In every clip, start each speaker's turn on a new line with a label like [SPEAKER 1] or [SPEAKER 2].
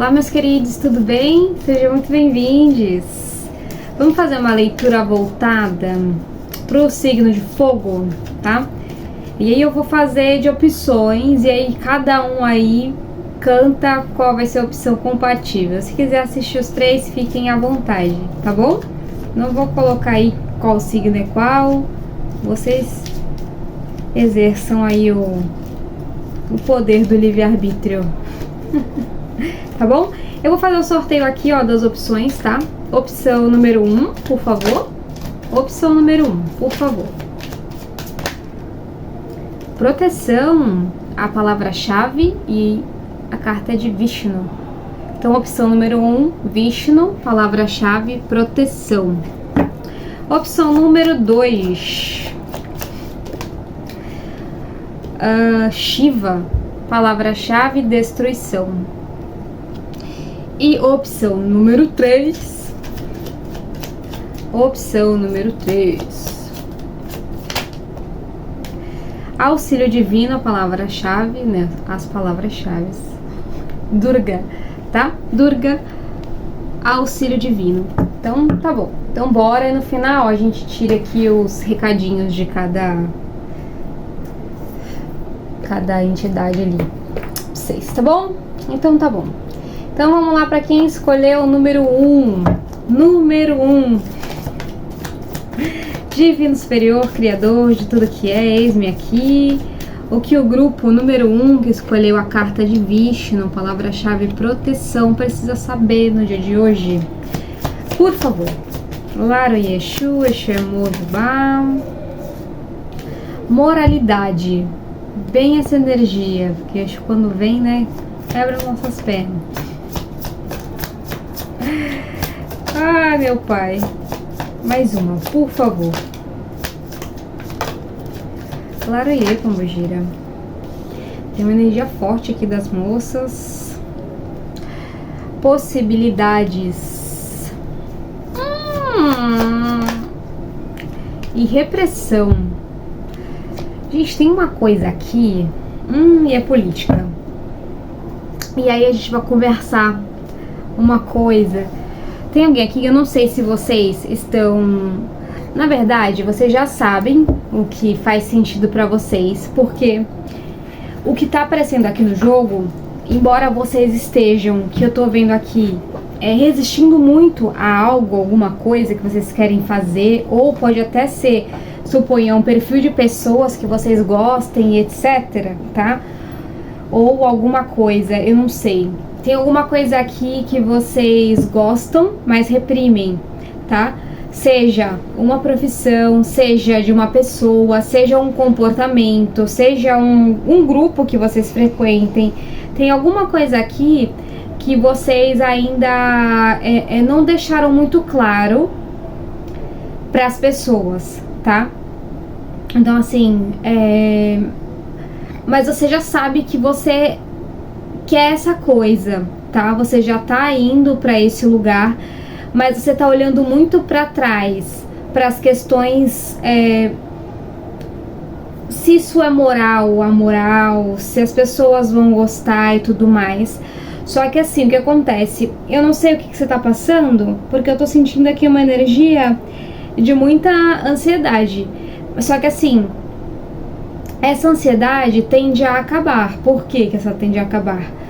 [SPEAKER 1] Olá, meus queridos, tudo bem? Sejam muito bem-vindos. Vamos fazer uma leitura voltada para o signo de fogo, tá? E aí eu vou fazer de opções e aí cada um aí canta qual vai ser a opção compatível. Se quiser assistir os três, fiquem à vontade, tá bom? Não vou colocar aí qual signo é qual. Vocês exerçam aí o poder do livre-arbítrio. Tá bom? Eu vou fazer o sorteio aqui, ó, das opções, tá? Opção número 1, por favor. Opção número 1, por favor. Proteção, a palavra-chave e a carta é de Vishnu. Então, opção número 1, Vishnu, palavra-chave, proteção. Opção número 2, Shiva, palavra-chave, destruição. E opção número 3, auxílio divino, a palavra-chave, né? As palavras-chave. Durga, tá? Durga, auxílio divino. Então, tá bom. Então, bora. E no final, a gente tira aqui os recadinhos de cada entidade ali. Vocês, tá bom? Então, tá bom. Então, vamos lá para quem escolheu o número 1. Número 1. Divino superior, criador de tudo que é, eis-me aqui. O que o grupo número 1, que escolheu a carta de Vishnu, palavra-chave proteção, precisa saber no dia de hoje? Por favor. Laro Yeshu, Exu Jubá. Moralidade. Bem essa energia, porque Exu quando vem, né, quebra nossas pernas. Ah, meu pai. Mais uma, por favor. Clareie, Pombogira. Tem uma energia forte aqui das moças. Possibilidades. E repressão. Gente, tem uma coisa aqui. E é política. E aí a gente vai conversar uma coisa. Tem alguém aqui, eu não sei se vocês estão... Na verdade, vocês já sabem o que faz sentido pra vocês, porque o que tá aparecendo aqui no jogo, embora vocês estejam, que eu tô vendo aqui, resistindo muito a algo, alguma coisa que vocês querem fazer, ou pode até ser, suponha, um perfil de pessoas que vocês gostem, etc, tá? Ou alguma coisa, eu não sei. Tem alguma coisa aqui que vocês gostam, mas reprimem, tá? Seja uma profissão, seja de uma pessoa, seja um comportamento, seja um grupo que vocês frequentem. Tem alguma coisa aqui que vocês ainda não deixaram muito claro para as pessoas, tá? Então, assim, mas você já sabe que você quer essa coisa, tá? Você já tá indo para esse lugar, mas você tá olhando muito para trás, para as questões, se isso é moral ou amoral, se as pessoas vão gostar e tudo mais. Só que assim, o que acontece? Eu não sei o que você tá passando, porque eu tô sentindo aqui uma energia de muita ansiedade. Só que assim, essa ansiedade tende a acabar. Por que essa tende a acabar?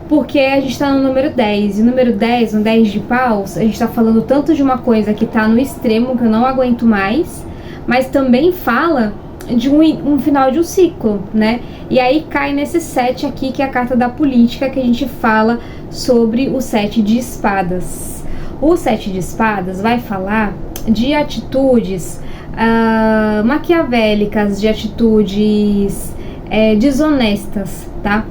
[SPEAKER 1] Porque a gente tá no número 10, e o número 10, no 10 de paus, a gente tá falando tanto de uma coisa que tá no extremo, que eu não aguento mais, mas também fala de um final de um ciclo, né? E aí cai nesse 7 aqui, que é a carta da política, que a gente fala sobre o 7 de espadas. O 7 de espadas vai falar de atitudes maquiavélicas, de atitudes desonestas, tá?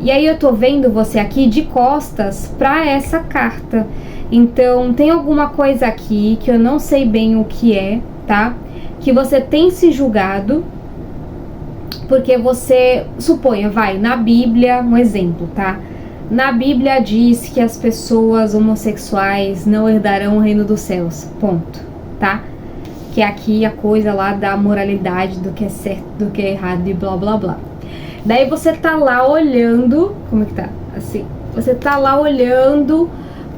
[SPEAKER 1] E aí eu tô vendo você aqui de costas pra essa carta. Então tem alguma coisa aqui que eu não sei bem o que é, tá? Que você tem se julgado, porque você, suponha, vai, na Bíblia, um exemplo, tá? Na Bíblia diz que as pessoas homossexuais não herdarão o reino dos céus, ponto, tá? Que é aqui a coisa lá da moralidade, do que é certo, do que é errado e blá blá blá. Daí você tá lá olhando, como é que tá? Assim, Você tá lá olhando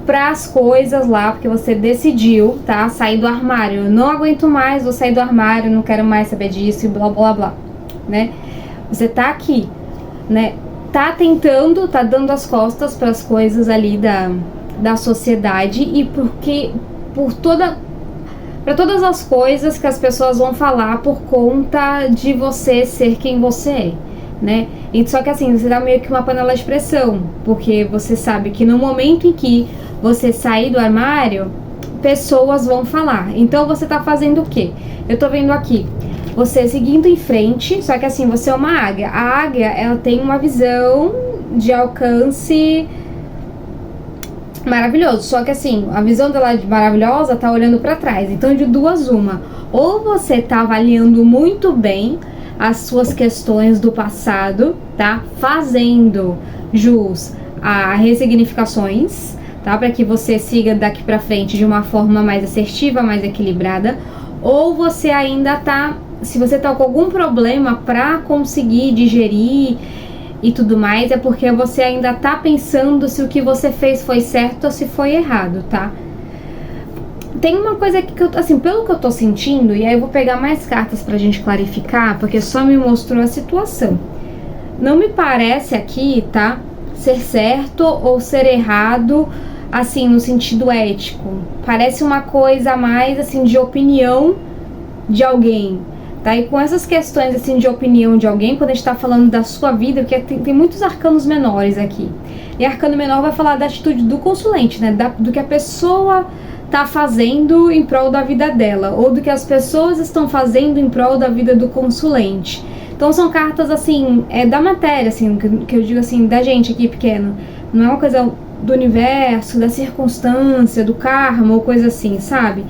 [SPEAKER 1] para as coisas lá, porque você decidiu, tá? Sair do armário. Eu não aguento mais, vou sair do armário, não quero mais saber disso e blá blá blá, né? Você tá aqui, né? Tá tentando, tá dando as costas para as coisas ali da sociedade e para todas as coisas que as pessoas vão falar por conta de você ser quem você é, né? E só que assim, você dá meio que uma panela de pressão, porque você sabe que no momento em que você sair do armário, pessoas vão falar. Então você tá fazendo o quê? Eu tô vendo aqui, você seguindo em frente, só que assim, você é uma águia. A águia, ela tem uma visão de alcance maravilhoso, só que assim, a visão dela de maravilhosa tá olhando para trás. Então de duas uma, ou você tá avaliando muito bem as suas questões do passado, tá? Fazendo jus a ressignificações, tá? Para que você siga daqui para frente de uma forma mais assertiva, mais equilibrada, ou você ainda tá, se você tá com algum problema para conseguir digerir e tudo mais, é porque você ainda tá pensando se o que você fez foi certo ou se foi errado, tá? Tem uma coisa aqui que eu, assim, pelo que eu tô sentindo, e aí eu vou pegar mais cartas pra gente clarificar, porque só me mostrou a situação. Não me parece aqui, tá? Ser certo ou ser errado, assim, no sentido ético. Parece uma coisa mais, assim, de opinião de alguém, tá? E com essas questões, assim, de opinião de alguém, quando a gente tá falando da sua vida, porque tem muitos arcanos menores aqui. E arcano menor vai falar da atitude do consulente, né? Do que a pessoa tá fazendo em prol da vida dela, ou do que as pessoas estão fazendo em prol da vida do consulente. Então são cartas, assim, da matéria, assim, que eu digo assim, da gente aqui pequeno. Não é uma coisa do universo, da circunstância, do karma ou coisa assim, sabe?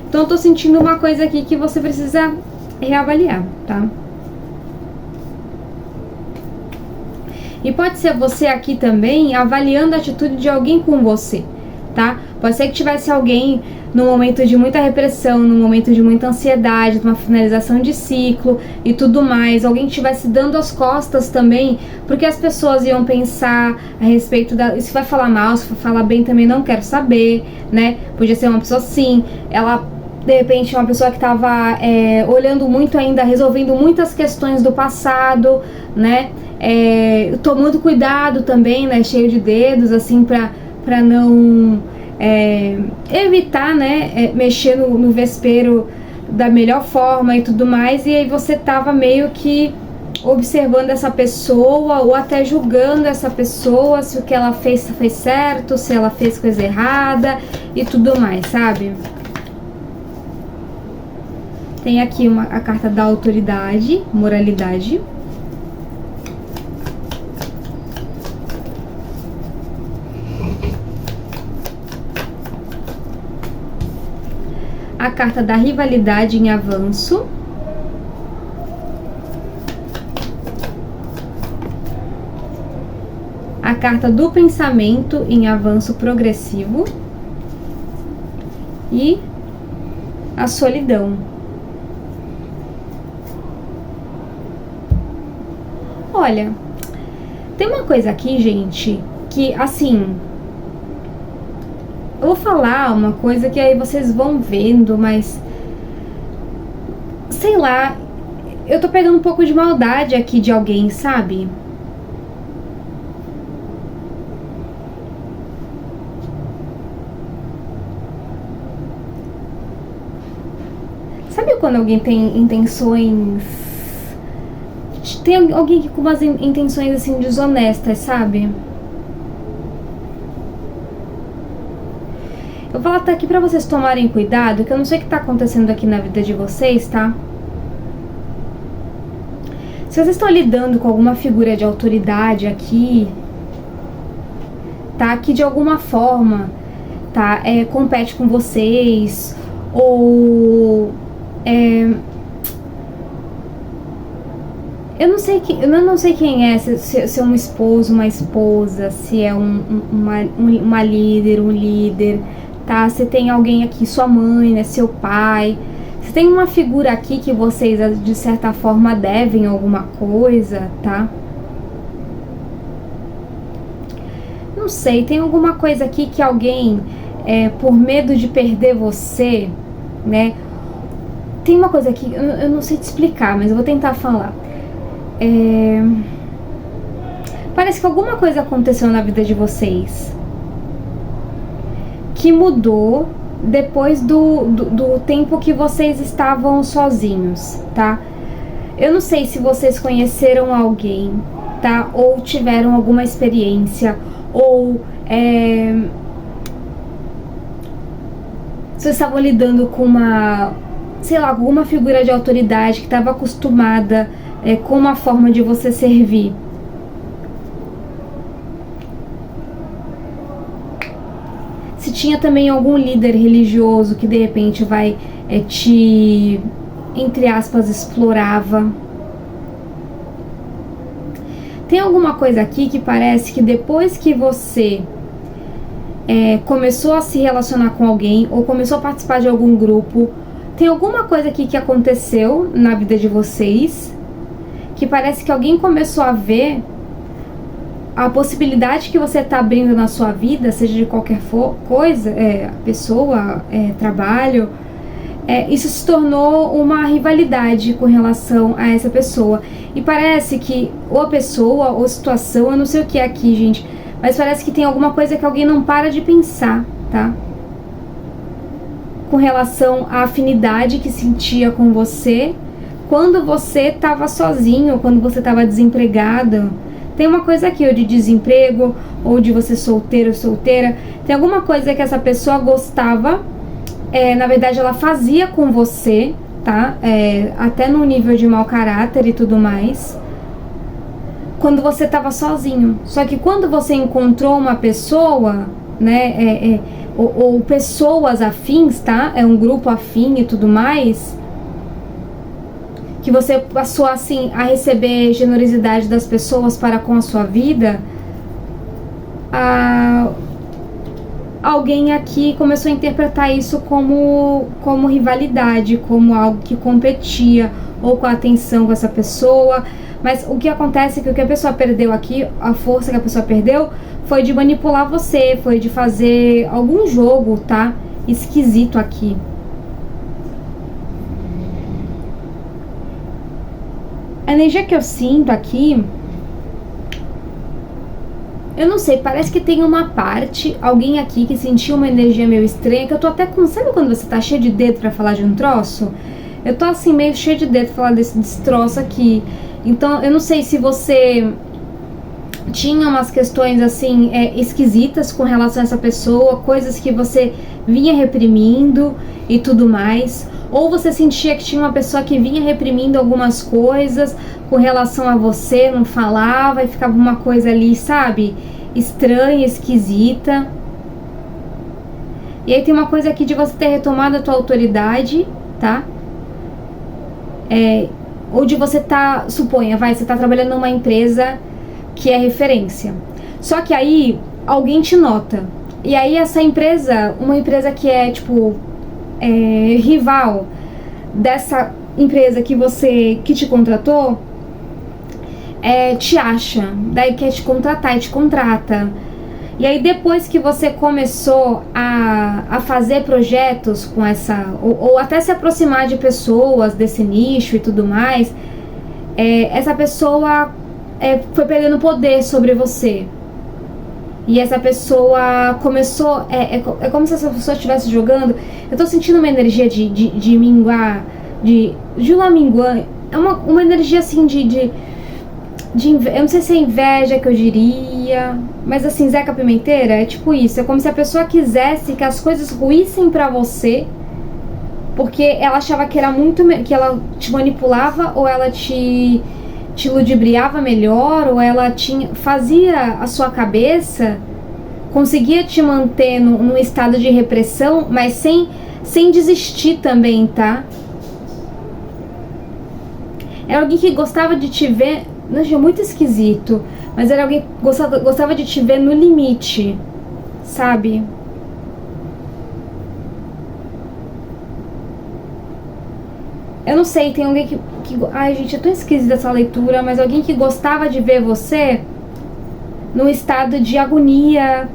[SPEAKER 1] Então eu tô sentindo uma coisa aqui que você precisa reavaliar, tá? E pode ser você aqui também avaliando a atitude de alguém com você, tá? Pode ser que tivesse alguém no momento de muita repressão, no momento de muita ansiedade, numa finalização de ciclo e tudo mais, alguém que estivesse dando as costas também, porque as pessoas iam pensar a respeito da... Se vai falar mal, se vai falar bem também, não quero saber, né? Podia ser uma pessoa assim, ela... De repente, uma pessoa que estava olhando muito ainda, resolvendo muitas questões do passado, né? Tomando cuidado também, né? Cheio de dedos, assim, para não evitar, né? Mexer no vespeiro da melhor forma e tudo mais. E aí você tava meio que observando essa pessoa ou até julgando essa pessoa, se o que ela fez foi certo, se ela fez coisa errada e tudo mais, sabe? Tem aqui a carta da autoridade, moralidade. A carta da rivalidade em avanço. A carta do pensamento em avanço progressivo. E a solidão. Olha, tem uma coisa aqui, gente, que assim, eu vou falar uma coisa que aí vocês vão vendo, mas sei lá, eu tô pegando um pouco de maldade aqui de alguém, sabe? Sabe quando alguém tem intenções... Tem alguém que com umas intenções assim desonestas, sabe? Eu vou falar até aqui pra vocês tomarem cuidado, que eu não sei o que tá acontecendo aqui na vida de vocês, tá? Se vocês estão lidando com alguma figura de autoridade aqui, tá? Que de alguma forma, tá? Compete com vocês, ou... Eu não sei quem é, se é um esposo, uma esposa, se é uma líder, um líder, tá? Se tem alguém aqui, sua mãe, né, seu pai. Se tem uma figura aqui que vocês, de certa forma, devem alguma coisa, tá? Não não sei, tem alguma coisa aqui que alguém, por medo de perder você, né? Tem uma coisa aqui, eu não sei te explicar, mas eu vou tentar falar. Parece que alguma coisa aconteceu na vida de vocês que mudou depois do tempo que vocês estavam sozinhos, tá? Eu não sei se vocês conheceram alguém, tá? Ou tiveram alguma experiência, ou vocês estavam lidando com uma, sei lá, alguma figura de autoridade que estava acostumada com uma forma de você servir. Se tinha também algum líder religioso que de repente vai te, entre aspas, explorava. Tem alguma coisa aqui que parece que depois que você começou a se relacionar com alguém ou começou a participar de algum grupo, tem alguma coisa aqui que aconteceu na vida de vocês que parece que alguém começou a ver a possibilidade que você está abrindo na sua vida, seja de qualquer coisa, pessoa, trabalho, isso se tornou uma rivalidade com relação a essa pessoa. E parece que ou a pessoa ou a situação, eu não sei o que é aqui, gente, mas parece que tem alguma coisa que alguém não para de pensar, tá? Com relação à afinidade que sentia com você quando você estava sozinho, quando você estava desempregado. Tem uma coisa aqui, ou de desemprego, ou de você solteiro ou solteira. Tem alguma coisa que essa pessoa gostava, na verdade ela fazia com você, tá? Até no nível de mau caráter e tudo mais, quando você estava sozinho. Só que quando você encontrou uma pessoa, né, ou pessoas afins, tá? Um grupo afim e tudo mais, que você passou assim a receber generosidade das pessoas para com a sua vida, alguém aqui começou a interpretar isso como rivalidade, como algo que competia ou com a atenção com essa pessoa. Mas o que acontece é que o que a pessoa perdeu aqui, a força que a pessoa perdeu, foi de manipular você, foi de fazer algum jogo, tá? Esquisito aqui. A energia que eu sinto aqui, eu não sei, parece que tem uma parte, alguém aqui que sentiu uma energia meio estranha, que eu tô até com, sabe quando você tá cheio de dedo pra falar de um troço? Eu tô assim, meio cheio de dedo pra falar desse troço aqui. Então, eu não sei se você tinha umas questões assim, esquisitas com relação a essa pessoa, coisas que você vinha reprimindo e tudo mais. Ou você sentia que tinha uma pessoa que vinha reprimindo algumas coisas com relação a você, não falava e ficava uma coisa ali, sabe? Estranha, esquisita. E aí tem uma coisa aqui de você ter retomado a tua autoridade, tá? Ou de você suponha, você tá trabalhando numa empresa que é referência. Só que aí alguém te nota. E aí essa empresa, uma empresa que é tipo rival dessa empresa que te contratou, te acha, daí quer te contratar e te contrata. E aí depois que você começou a fazer projetos com essa, ou até se aproximar de pessoas desse nicho e tudo mais, essa pessoa foi perdendo poder sobre você. E essa pessoa começou, é como se essa pessoa estivesse jogando. Eu tô sentindo uma energia de minguar, de uma minguante. É uma energia assim eu não sei se é inveja que eu diria, mas assim, Zeca Pimenteira, é tipo isso. É como se a pessoa quisesse que as coisas ruíssem pra você, porque ela achava que era que ela te manipulava, ou ela te ludibriava melhor, ou ela fazia a sua cabeça, conseguia te manter num estado de repressão, mas sem desistir também, tá? Era alguém que gostava de te ver, não, é muito esquisito, mas era alguém que gostava de te ver no limite, sabe? Eu não sei, tem alguém que... Ai, gente, é tão esquisita essa leitura, mas alguém que gostava de ver você num estado de agonia,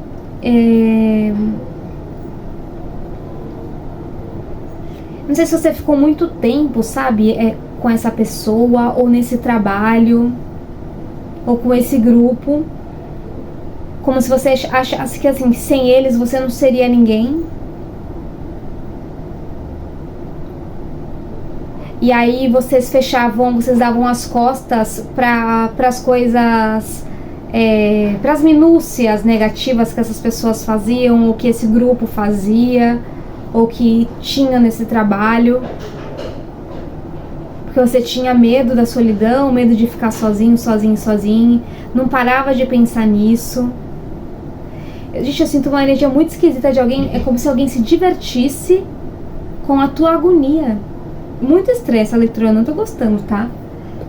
[SPEAKER 1] não sei se você ficou muito tempo, sabe, com essa pessoa, ou nesse trabalho, ou com esse grupo, como se você achasse que assim, sem eles você não seria ninguém. E aí vocês davam as costas para as coisas, para as minúcias negativas que essas pessoas faziam, ou que esse grupo fazia, ou que tinha nesse trabalho. Porque você tinha medo da solidão, medo de ficar sozinho, não parava de pensar nisso. Gente, eu sinto uma energia muito esquisita de alguém, é como se alguém se divertisse com a tua agonia. Muito estranha essa leitura, eu não tô gostando, tá?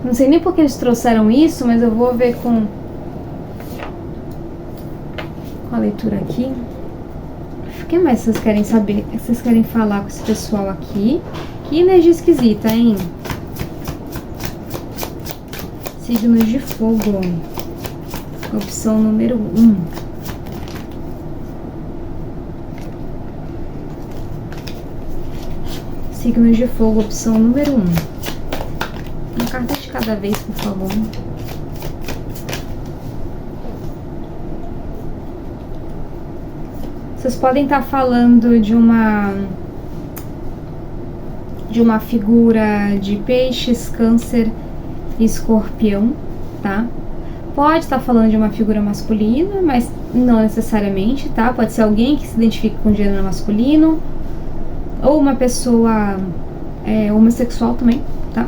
[SPEAKER 1] Não sei nem por que eles trouxeram isso, mas eu vou ver com a leitura aqui. O que mais vocês querem saber? Vocês querem falar com esse pessoal aqui? Que energia esquisita, hein? Signos de fogo. Opção número 1. Signos de fogo, opção número 1. Uma carta de cada vez, por favor. Vocês podem estar falando de uma figura de peixes, câncer e escorpião, tá? Pode estar falando de uma figura masculina, mas não necessariamente, tá? Pode ser alguém que se identifique com gênero masculino, ou uma pessoa homossexual também, tá?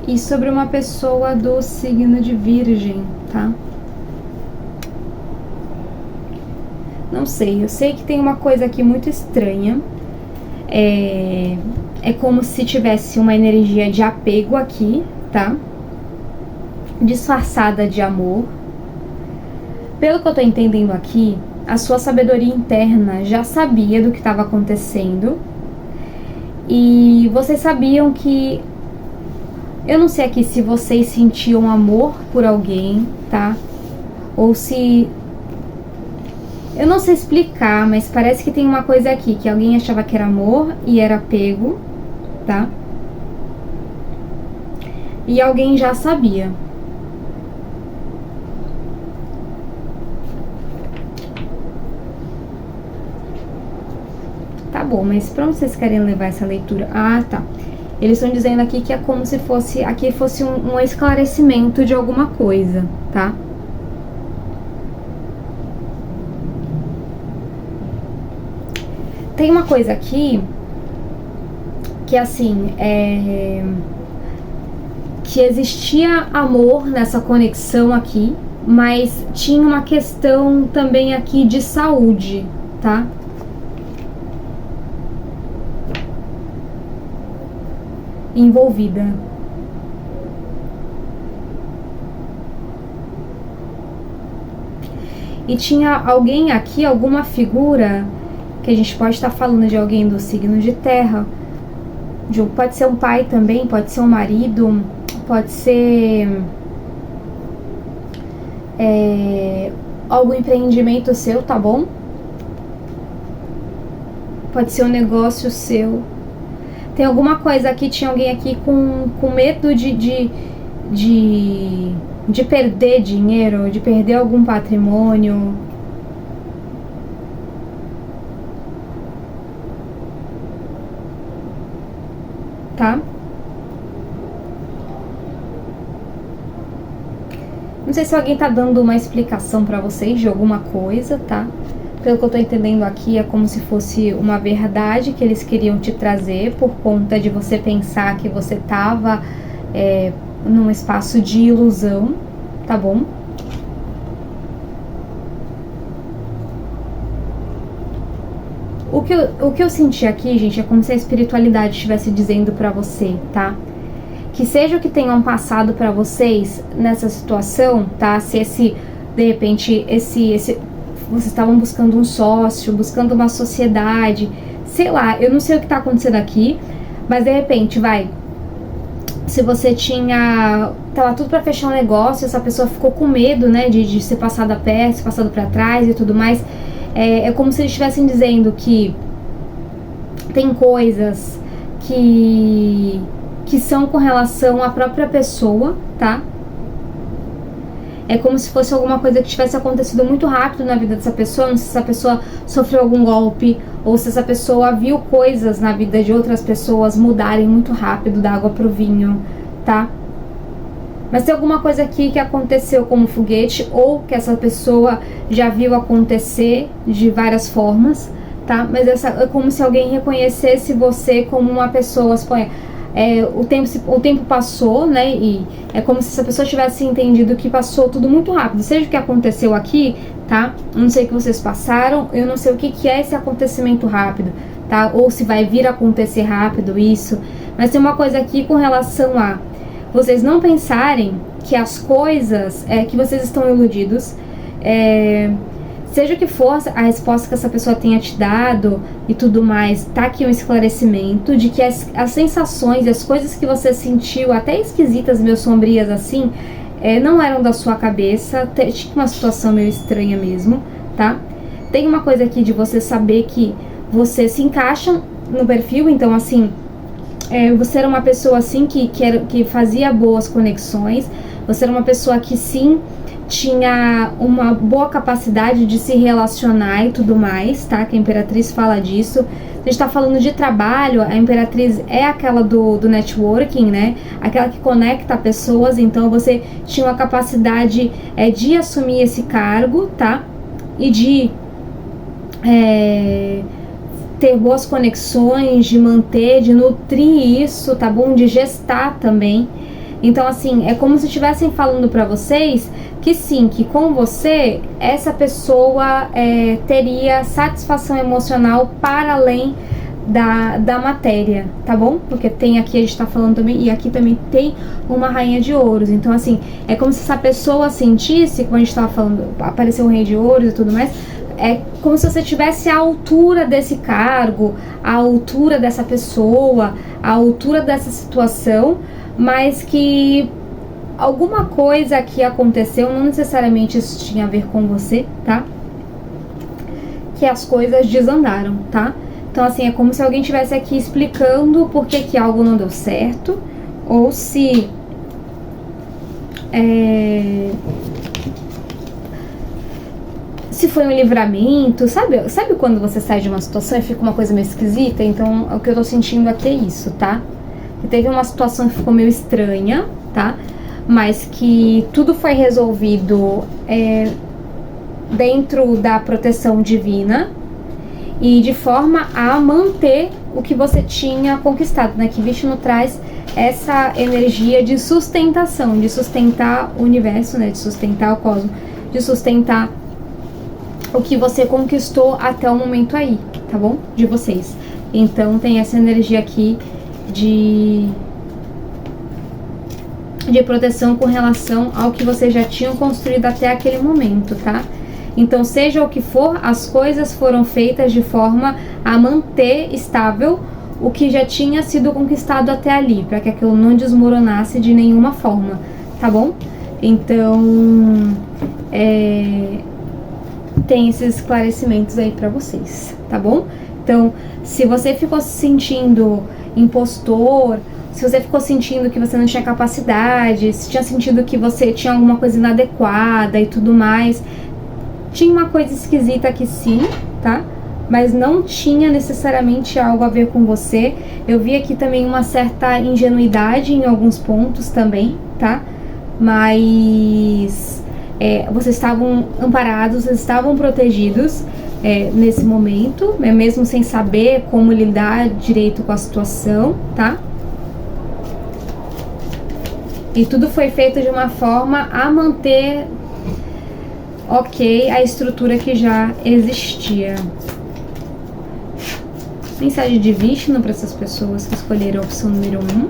[SPEAKER 1] E sobre uma pessoa do signo de Virgem, tá? Não sei, eu sei que tem uma coisa aqui muito estranha. É como se tivesse uma energia de apego aqui, tá? Disfarçada de amor. Pelo que eu tô entendendo aqui, a sua sabedoria interna já sabia do que estava acontecendo. E vocês sabiam que... Eu não sei aqui se vocês sentiam amor por alguém, tá? Ou se... Eu não sei explicar, mas parece que tem uma coisa aqui, que alguém achava que era amor e era apego, tá? E alguém já sabia. Tá bom, mas pra onde vocês querem levar essa leitura? Ah, tá. Eles estão dizendo aqui que é como se fosse um esclarecimento de alguma coisa, tá? Tem uma coisa aqui que assim, que existia amor nessa conexão aqui, mas tinha uma questão também aqui de saúde, tá? Envolvida. E tinha alguém aqui, alguma figura, que a gente pode estar falando de alguém do signo de terra, pode ser um pai também, pode ser um marido, pode ser algum empreendimento seu, tá bom? Pode ser um negócio seu. Tem alguma coisa aqui, tinha alguém aqui com medo de perder dinheiro, de perder algum patrimônio. Tá? Não sei se alguém tá dando uma explicação pra vocês de alguma coisa, tá? Pelo que eu tô entendendo aqui, é como se fosse uma verdade que eles queriam te trazer por conta de você pensar que você tava num espaço de ilusão, tá bom? O que eu senti aqui, gente, é como se a espiritualidade estivesse dizendo pra você, tá? que seja o que tenham passado para vocês nessa situação, tá? Se esse, de repente, vocês estavam buscando um sócio, buscando uma sociedade, sei lá, eu não sei o que tá acontecendo aqui, mas de repente, se você tava tudo para fechar um negócio, essa pessoa ficou com medo, né, de ser passada a pé, ser passado para trás e tudo mais, é como se eles estivessem dizendo que tem coisas que são com relação à própria pessoa, tá? É como se fosse alguma coisa que tivesse acontecido muito rápido na vida dessa pessoa. Não sei se essa pessoa sofreu algum golpe, ou se essa pessoa viu coisas na vida de outras pessoas mudarem muito rápido da água pro vinho, tá? Mas tem alguma coisa aqui que aconteceu como foguete, ou que essa pessoa já viu acontecer de várias formas, tá? Mas é como se alguém reconhecesse você como uma pessoa, o tempo passou, né, e é como se essa pessoa tivesse entendido que passou tudo muito rápido, seja o que aconteceu aqui, tá? Eu não sei o que vocês passaram, eu não sei o que é esse acontecimento rápido, tá? Ou se vai vir a acontecer rápido isso, mas tem uma coisa aqui com relação a vocês não pensarem que as coisas, que vocês estão iludidos, seja o que for a resposta que essa pessoa tenha te dado e tudo mais, tá aqui um esclarecimento de que as sensações e as coisas que você sentiu, até esquisitas, meio sombrias assim, não eram da sua cabeça, tinha uma situação meio estranha mesmo, tá? Tem uma coisa aqui de você saber que você se encaixa no perfil, então assim, você era uma pessoa assim que fazia boas conexões, você era uma pessoa que sim, tinha uma boa capacidade de se relacionar e tudo mais, tá? Que a Imperatriz fala disso. A gente tá falando de trabalho, a Imperatriz é aquela do networking, né? Aquela que conecta pessoas, então você tinha uma capacidade de assumir esse cargo, tá? E de ter boas conexões, de manter, de nutrir isso, tá bom? De gestar também. Então, assim, é como se estivessem falando pra vocês que sim, que com você, essa pessoa teria satisfação emocional para além da matéria, tá bom? Porque tem aqui, a gente tá falando também, e aqui também tem uma rainha de ouros. Então, assim, é como se essa pessoa sentisse, como a gente tava falando, apareceu o rei de ouros e tudo mais, é como se você tivesse a altura desse cargo, a altura dessa pessoa, a altura dessa situação, mas que alguma coisa que aconteceu, não necessariamente isso tinha a ver com você, tá? Que as coisas desandaram, tá? Então, assim, é como se alguém estivesse aqui explicando por que algo não deu certo, ou se foi um livramento, sabe quando você sai de uma situação e fica uma coisa meio esquisita? Então, o que eu tô sentindo aqui é isso, tá? Que teve uma situação que ficou meio estranha, tá? Mas que tudo foi resolvido dentro da proteção divina e de forma a manter o que você tinha conquistado, né? Que Vishnu traz essa energia de sustentação, de sustentar o universo, né? De sustentar o cosmos, de sustentar o que você conquistou até o momento aí, tá bom? De vocês. Então tem essa energia aqui de proteção com relação ao que vocês já tinham construído até aquele momento, tá? Então, seja o que for, as coisas foram feitas de forma a manter estável o que já tinha sido conquistado até ali, para que aquilo não desmoronasse de nenhuma forma, tá bom? Então, tem esses esclarecimentos aí pra vocês, tá bom? Então, se você ficou se sentindo impostor, se você ficou sentindo que você não tinha capacidade, se tinha sentido que você tinha alguma coisa inadequada e tudo mais, tinha uma coisa esquisita aqui sim, tá? Mas não tinha necessariamente algo a ver com você. Eu vi aqui também uma certa ingenuidade em alguns pontos também, tá? Mas vocês estavam amparados, vocês estavam protegidos nesse momento, mesmo sem saber como lidar direito com a situação, tá? E tudo foi feito de uma forma a manter a estrutura que já existia. Mensagem de Vishnu para essas pessoas que escolheram a opção número 1.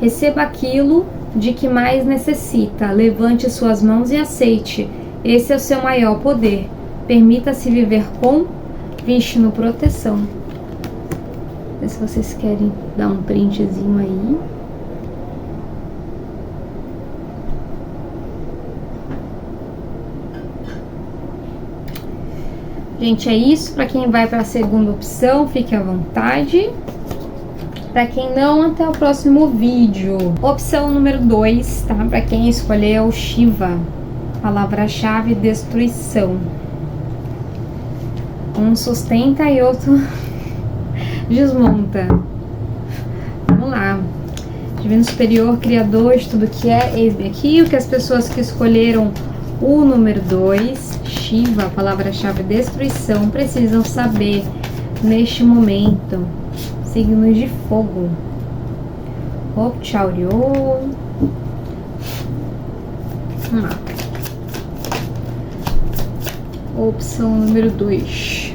[SPEAKER 1] Receba aquilo de que mais necessita. Levante suas mãos e aceite. Esse é o seu maior poder. Permita-se viver com Vishnu proteção. Vê se vocês querem dar um printzinho aí. Gente, é isso. Para quem vai para a segunda opção, fique à vontade. Para quem não, até o próximo vídeo. Opção número 2, tá? Para quem escolheu Shiva. Palavra-chave: destruição. Um sustenta e outro desmonta. Vamos lá. Divino Superior, Criador de tudo que é, eis-me aqui. O que as pessoas que escolheram o número 2, Shiva, palavra-chave destruição, precisam saber neste momento. Signos de fogo. Opchauryo. Vamos lá. Opção número 2.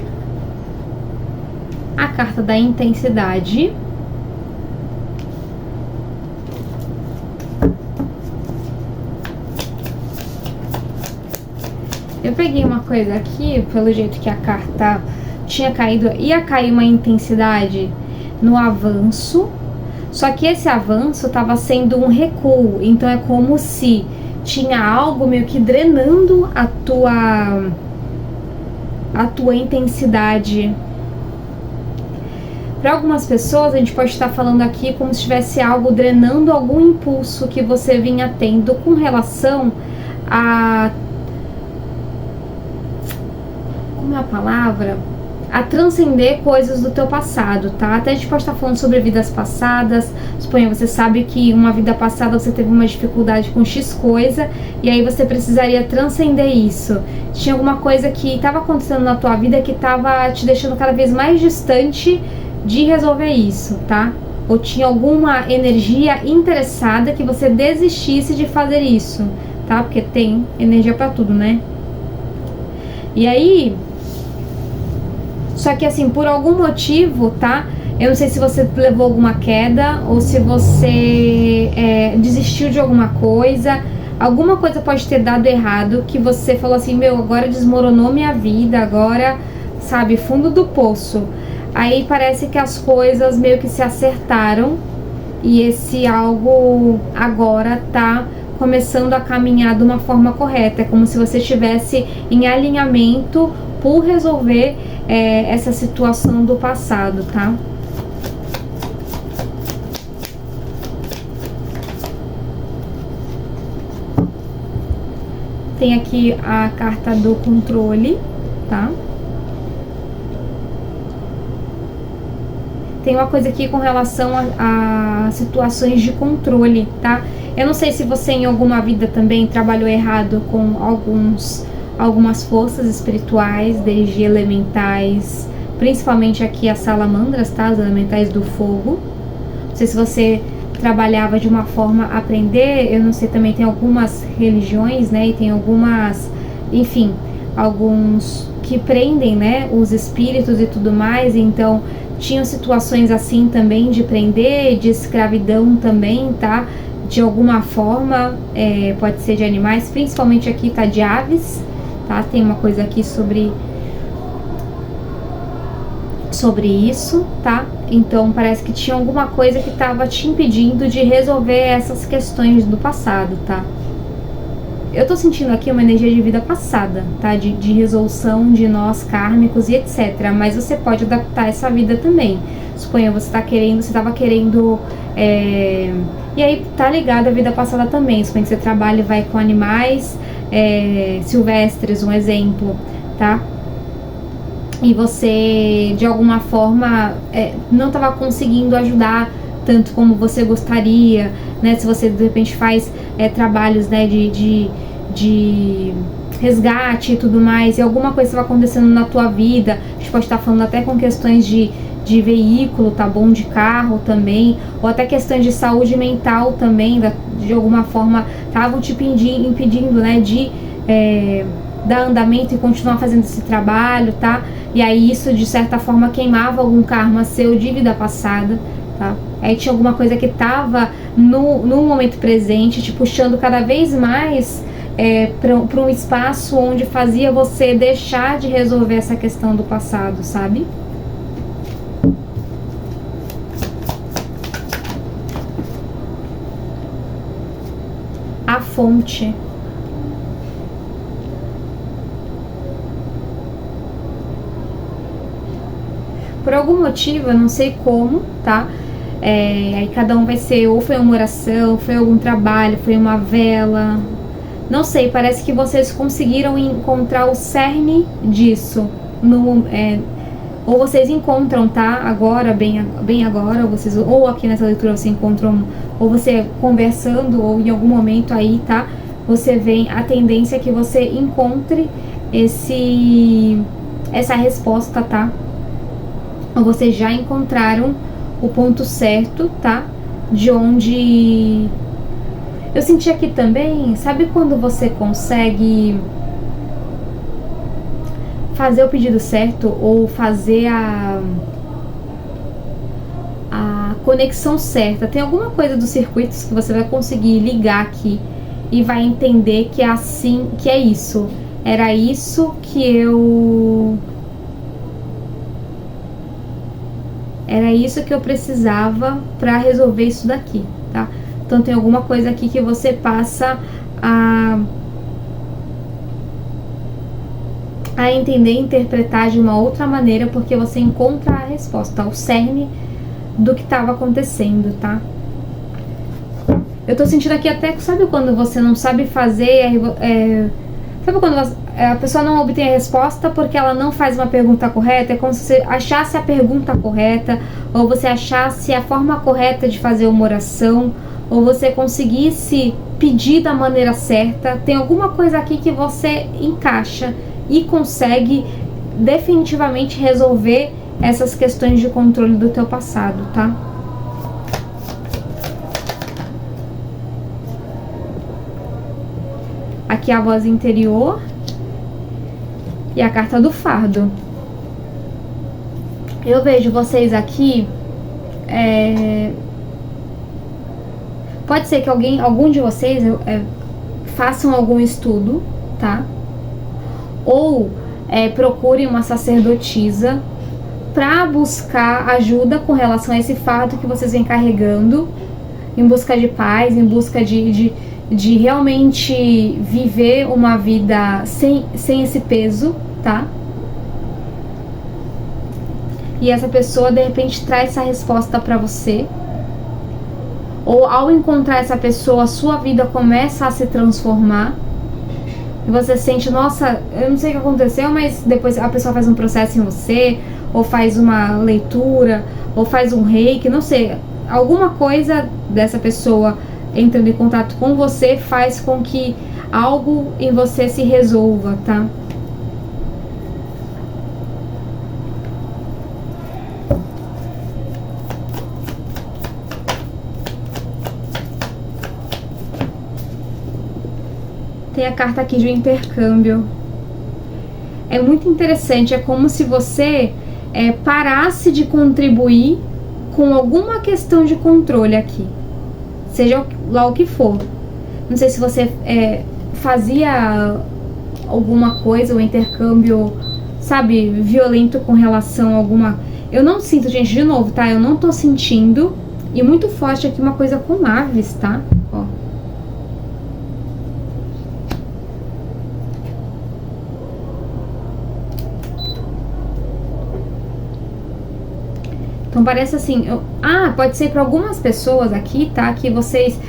[SPEAKER 1] A carta da intensidade. Eu peguei uma coisa aqui, pelo jeito que a carta tinha caído, ia cair uma intensidade no avanço, só que esse avanço estava sendo um recuo, então é como se tinha algo meio que drenando a tua intensidade. Para algumas pessoas, a gente pode estar falando aqui como se tivesse algo drenando algum impulso que você vinha tendo com relação a... como é a palavra? A transcender coisas do teu passado, tá? Até a gente pode estar falando sobre vidas passadas. Suponha, você sabe que uma vida passada você teve uma dificuldade com X coisa e aí você precisaria transcender isso. Tinha alguma coisa que estava acontecendo na tua vida que estava te deixando cada vez mais distante de resolver isso, tá? Ou tinha alguma energia interessada que você desistisse de fazer isso, tá? Porque tem energia pra tudo, né? E aí... Só que assim, por algum motivo, tá? Eu não sei se você levou alguma queda ou se você desistiu de alguma coisa. Alguma coisa pode ter dado errado que você falou assim, meu, agora desmoronou minha vida, agora, sabe, fundo do poço. Aí parece que as coisas meio que se acertaram e esse algo agora tá começando a caminhar de uma forma correta. É como se você estivesse em alinhamento por resolver essa situação do passado, tá? Tem aqui a carta do controle, tá? Tem uma coisa aqui com relação a situações de controle, tá? Eu não sei se você em alguma vida também trabalhou errado com algumas forças espirituais, desde elementais, principalmente aqui as salamandras, tá? Os elementais do fogo. Não sei se você trabalhava de uma forma a aprender, eu não sei, também tem algumas religiões, né? E tem algumas, enfim, alguns que prendem, né? Os espíritos e tudo mais, então tinham situações assim também de prender, de escravidão também, tá? De alguma forma, pode ser de animais, principalmente aqui tá de aves. Tá? Tem uma coisa aqui sobre isso, tá? Então parece que tinha alguma coisa que estava te impedindo de resolver essas questões do passado, tá? Eu tô sentindo aqui uma energia de vida passada, tá? De resolução de nós kármicos e etc. Mas você pode adaptar essa vida também. Suponha, você estava querendo... E aí tá ligado à vida passada também. Suponha que você trabalha e vai com animais... silvestres, um exemplo, tá? E você de alguma forma não estava conseguindo ajudar tanto como você gostaria, né? Se você de repente faz trabalhos, né, de resgate e tudo mais, e alguma coisa estava acontecendo na tua vida, a gente pode estar falando até com questões de veículo, tá bom? De carro também, ou até questões de saúde mental também, de alguma forma estavam te impedindo, né, de dar andamento e continuar fazendo esse trabalho, tá? E aí isso de certa forma queimava algum karma seu de vida passada, tá? Aí tinha alguma coisa que tava no momento presente, te puxando cada vez mais para um espaço onde fazia você deixar de resolver essa questão do passado, sabe? A fonte. Por algum motivo, eu não sei como, tá? Aí cada um vai ser, ou foi uma oração, foi algum trabalho, foi uma vela. Não sei, parece que vocês conseguiram encontrar o cerne disso. Ou vocês encontram, tá? Agora, bem agora, ou aqui nessa leitura você encontram, ou você conversando, ou em algum momento aí, tá? Você vê a tendência que você encontre essa resposta, tá? Ou vocês já encontraram o ponto certo, tá? De onde... Eu senti aqui também, sabe quando você consegue fazer o pedido certo ou fazer a conexão certa? Tem alguma coisa dos circuitos que você vai conseguir ligar aqui e vai entender que é assim, que é isso. Era isso que eu precisava para resolver isso daqui, tá? Então tem alguma coisa aqui que você passa a entender e interpretar de uma outra maneira, porque você encontra a resposta, o cerne do que estava acontecendo, tá? Eu tô sentindo aqui até, sabe quando você não sabe fazer, sabe quando a pessoa não obtém a resposta porque ela não faz uma pergunta correta? É como se você achasse a pergunta correta, ou você achasse a forma correta de fazer uma oração, ou você conseguisse pedir da maneira certa. Tem alguma coisa aqui que você encaixa e consegue definitivamente resolver essas questões de controle do teu passado, tá? Aqui a voz interior e a carta do fardo. Eu vejo vocês aqui. Pode ser que algum de vocês façam algum estudo, tá? Ou procurem uma sacerdotisa para buscar ajuda com relação a esse fardo que vocês vêm carregando, em busca de paz, em busca de realmente viver uma vida sem esse peso, tá? E essa pessoa de repente traz essa resposta para você. Ou ao encontrar essa pessoa, a sua vida começa a se transformar. E você sente, nossa, eu não sei o que aconteceu, mas depois a pessoa faz um processo em você, ou faz uma leitura, ou faz um reiki, não sei. Alguma coisa dessa pessoa entrando em contato com você faz com que algo em você se resolva, tá? Tem a carta aqui de intercâmbio. É muito interessante, é como se você parasse de contribuir com alguma questão de controle aqui, seja lá o que for. Não sei se você fazia alguma coisa, um intercâmbio, sabe, violento com relação a alguma... Eu não sinto, gente, de novo, tá? Eu não tô sentindo. E muito forte aqui uma coisa com aves, tá? Ó. Então parece assim, pode ser para algumas pessoas aqui, tá? Que vocês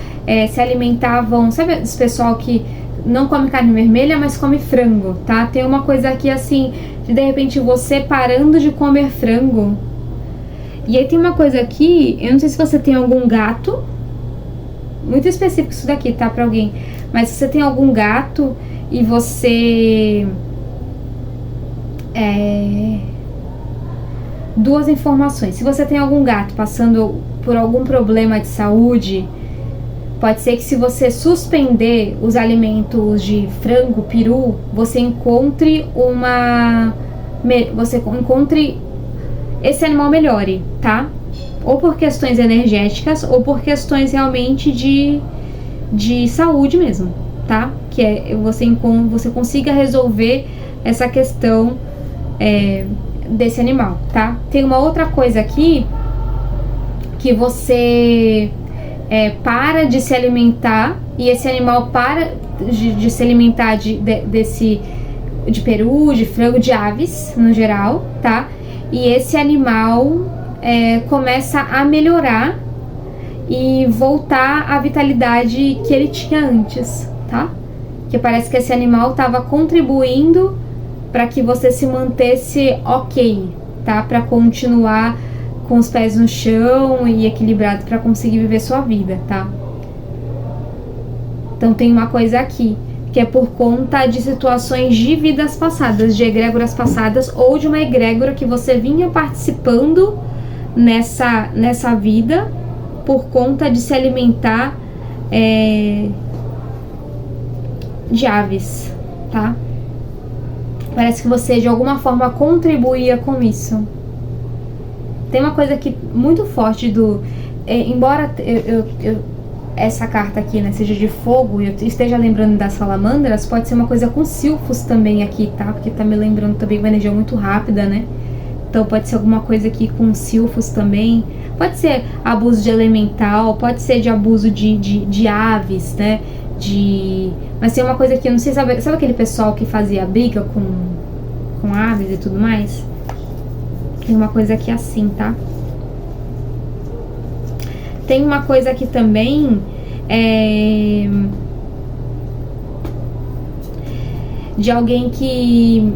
[SPEAKER 1] se alimentavam, sabe esse pessoal que não come carne vermelha, mas come frango, tá? Tem uma coisa aqui assim, de repente você parando de comer frango. E aí tem uma coisa aqui, eu não sei se você tem algum gato, muito específico isso daqui, tá? Pra alguém. Mas se você tem algum gato e você... Duas informações. Se você tem algum gato passando por algum problema de saúde, pode ser que se você suspender os alimentos de frango, peru, você encontre esse animal melhore, tá? ou por questões energéticas, ou por questões realmente de saúde mesmo, tá? Que é você consiga resolver essa questão desse animal, tá? Tem uma outra coisa aqui, que você para de se alimentar, e esse animal para de se alimentar de peru, de frango, de aves no geral, tá? E esse animal começa a melhorar e voltar à vitalidade que ele tinha antes, tá? Que parece que esse animal estava contribuindo para que você se mantesse ok, tá? Para continuar com os pés no chão e equilibrado para conseguir viver sua vida, tá? Então tem uma coisa aqui, que é por conta de situações de vidas passadas, de egrégoras passadas, ou de uma egrégora que você vinha participando nessa vida por conta de se alimentar de aves, tá? Parece que você de alguma forma contribuía com isso. Tem uma coisa aqui muito forte embora essa carta aqui, né, seja de fogo e eu esteja lembrando das salamandras, pode ser uma coisa com silfos também aqui, tá? Porque tá me lembrando também uma energia muito rápida, né? Então pode ser alguma coisa aqui com silfos também. Pode ser abuso de elemental, pode ser de abuso de aves, né? Mas tem uma coisa aqui, eu não sei, sabe aquele pessoal que fazia briga com aves e tudo mais? Tem uma coisa aqui assim, tá? Tem uma coisa aqui também, de alguém que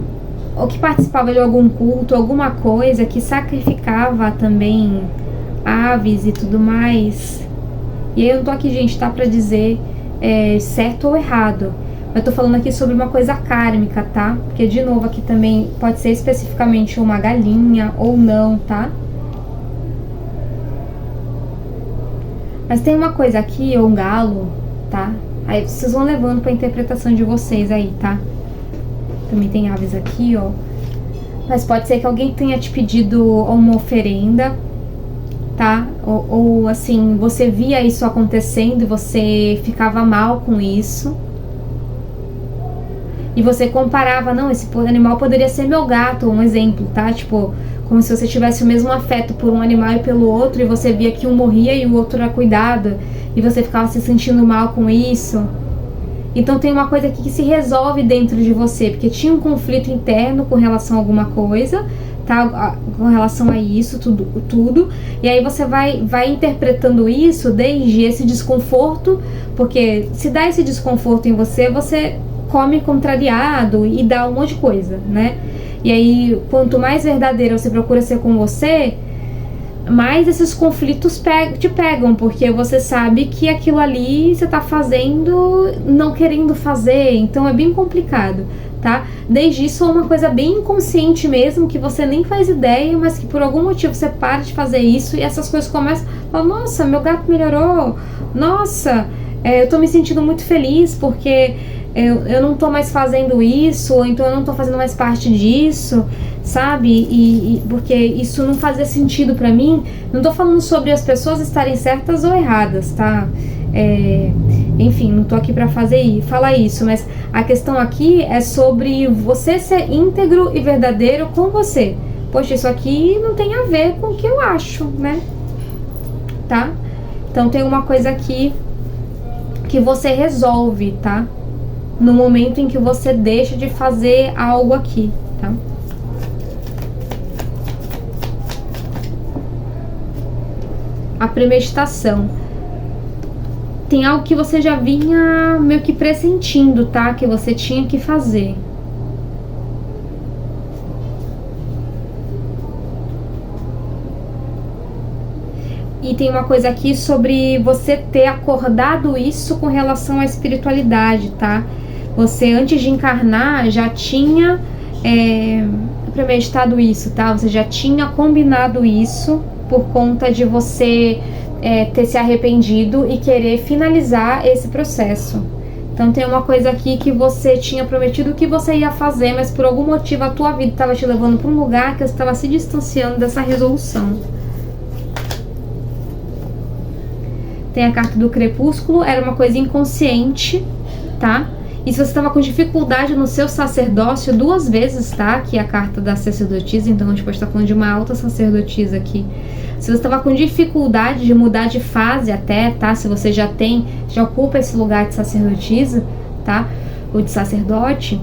[SPEAKER 1] participava de algum culto, alguma coisa, que sacrificava também aves e tudo mais. E aí eu não tô aqui, gente, tá, pra dizer certo ou errado. Eu tô falando aqui sobre uma coisa kármica, tá? Porque, de novo, aqui também pode ser especificamente uma galinha ou não, tá? Mas tem uma coisa aqui, ou um galo, tá? Aí vocês vão levando pra interpretação de vocês aí, tá? Também tem aves aqui, ó. Mas pode ser que alguém tenha te pedido uma oferenda, tá? Ou assim, você via isso acontecendo e você ficava mal com isso. E você comparava, não, esse animal poderia ser meu gato, um exemplo, tá? Tipo, como se você tivesse o mesmo afeto por um animal e pelo outro, e você via que um morria e o outro era cuidado, e você ficava se sentindo mal com isso. Então tem uma coisa aqui que se resolve dentro de você, porque tinha um conflito interno com relação a alguma coisa, tá? Com relação a isso, tudo. E aí você vai interpretando isso desde esse desconforto, porque se dá esse desconforto em você, você come contrariado e dá um monte de coisa, né? E aí, quanto mais verdadeira você procura ser com você, mais esses conflitos te pegam, porque você sabe que aquilo ali você tá fazendo não querendo fazer, então é bem complicado, tá? Desde isso é uma coisa bem inconsciente mesmo, que você nem faz ideia, mas que por algum motivo você para de fazer isso e essas coisas começam a falar, nossa, meu gato melhorou, nossa, eu tô me sentindo muito feliz porque eu não tô mais fazendo isso, ou então eu não tô fazendo mais parte disso, sabe? E porque isso não fazia sentido pra mim. Não tô falando sobre as pessoas estarem certas ou erradas, tá? Enfim, não tô aqui pra falar isso, mas a questão aqui é sobre você ser íntegro e verdadeiro com você. Poxa, isso aqui não tem a ver com o que eu acho, né? Tá? Então tem uma coisa aqui que você resolve, tá? No momento em que você deixa de fazer algo aqui, tá? A premeditação. Tem algo que você já vinha meio que pressentindo, tá? Que você tinha que fazer. E tem uma coisa aqui sobre você ter acordado isso com relação à espiritualidade, tá? Você, antes de encarnar, já tinha premeditado isso, tá? Você já tinha combinado isso por conta de você ter se arrependido e querer finalizar esse processo. Então tem uma coisa aqui que você tinha prometido que você ia fazer, mas por algum motivo a tua vida estava te levando para um lugar que você estava se distanciando dessa resolução. tem a carta do crepúsculo, era uma coisa inconsciente, tá? E se você estava com dificuldade no seu sacerdócio, 2 vezes, tá? Aqui é a carta da sacerdotisa, então a gente pode estar falando de uma alta sacerdotisa aqui. Se você estava com dificuldade de mudar de fase até, tá? Se você já ocupa esse lugar de sacerdotisa, tá? Ou de sacerdote,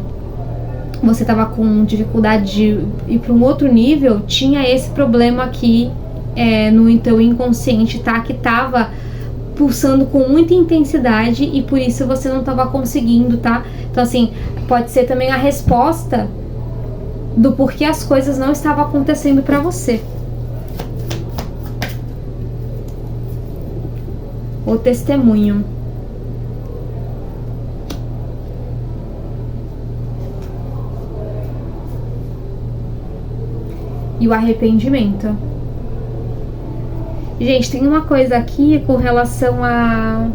[SPEAKER 1] você estava com dificuldade de ir para um outro nível, tinha esse problema aqui no teu inconsciente, tá? Que estava pulsando com muita intensidade e por isso você não estava conseguindo, tá? Então assim, pode ser também a resposta do porquê as coisas não estavam acontecendo para você. O testemunho. E o arrependimento. Gente, tem uma coisa aqui com relação a...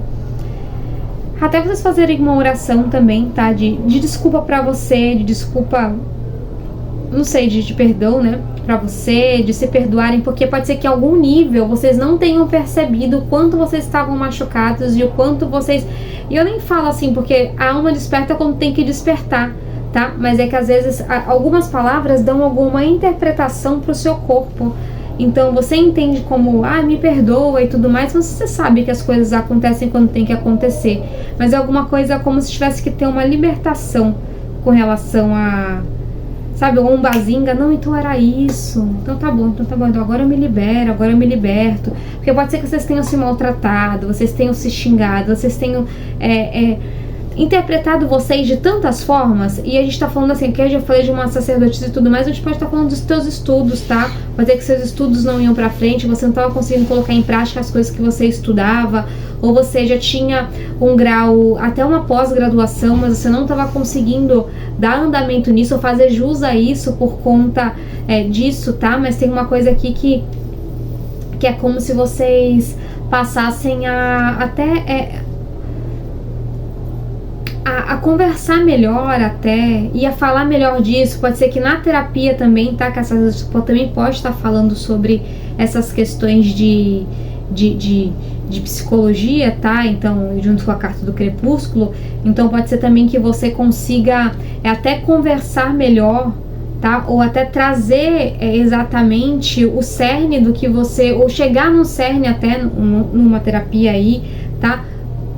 [SPEAKER 1] Até vocês fazerem uma oração também, tá? De desculpa pra você, de desculpa... Não sei, de perdão, né? Pra você, de se perdoarem, porque pode ser que em algum nível vocês não tenham percebido o quanto vocês estavam machucados e o quanto vocês... E eu nem falo assim, porque a alma desperta quando tem que despertar, tá? Mas é que às vezes algumas palavras dão alguma interpretação pro seu corpo. Então você entende como, me perdoa e tudo mais, mas você sabe que as coisas acontecem quando tem que acontecer. Mas é alguma coisa como se tivesse que ter uma libertação com relação a, sabe, ou um bazinga, não, então era isso, então tá bom, então agora eu me libero, agora eu me liberto. Porque pode ser que vocês tenham se maltratado, vocês tenham se xingado, vocês tenham interpretado vocês de tantas formas, e a gente tá falando assim, que eu já falei de uma sacerdotisa e tudo mais, a gente pode estar falando dos teus estudos, tá? Pode ser que seus estudos não iam pra frente, você não tava conseguindo colocar em prática as coisas que você estudava, ou você já tinha um grau, até uma pós-graduação, mas você não tava conseguindo dar andamento nisso, ou fazer jus a isso por conta disso, tá? Mas tem uma coisa aqui que é como se vocês passassem a conversar melhor até, e a falar melhor disso. Pode ser que na terapia também, tá? Que essas também pode estar falando sobre essas questões de psicologia, tá? Então, junto com a carta do crepúsculo, então pode ser também que você consiga até conversar melhor, tá? Ou até trazer exatamente o cerne do que você, ou chegar no cerne até numa terapia aí, tá?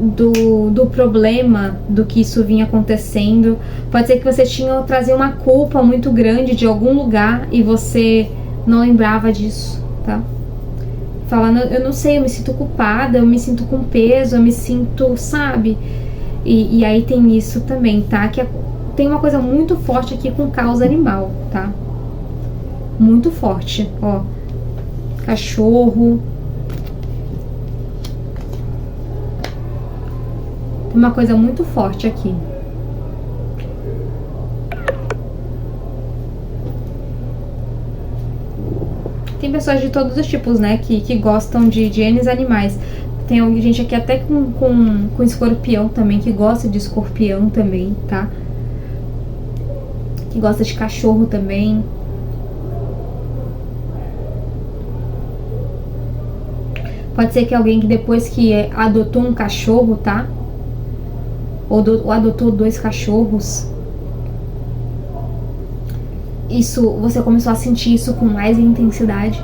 [SPEAKER 1] Do problema, do que isso vinha acontecendo. Pode ser que você tinha trazer uma culpa muito grande de algum lugar e você não lembrava disso, tá? Falando, eu não sei, eu me sinto culpada, eu me sinto com peso, eu me sinto, sabe? E aí tem isso também, tá? Que tem uma coisa muito forte aqui com causa animal, tá? Muito forte, ó. Cachorro. Tem uma coisa muito forte aqui. Tem pessoas de todos os tipos, né? Que gostam de N animais. Tem gente aqui até com escorpião também, que gosta de escorpião também, tá? Que gosta de cachorro também. Pode ser que alguém que depois que adotou um cachorro, tá? Ou adotou 2 cachorros, isso, você começou a sentir isso com mais intensidade.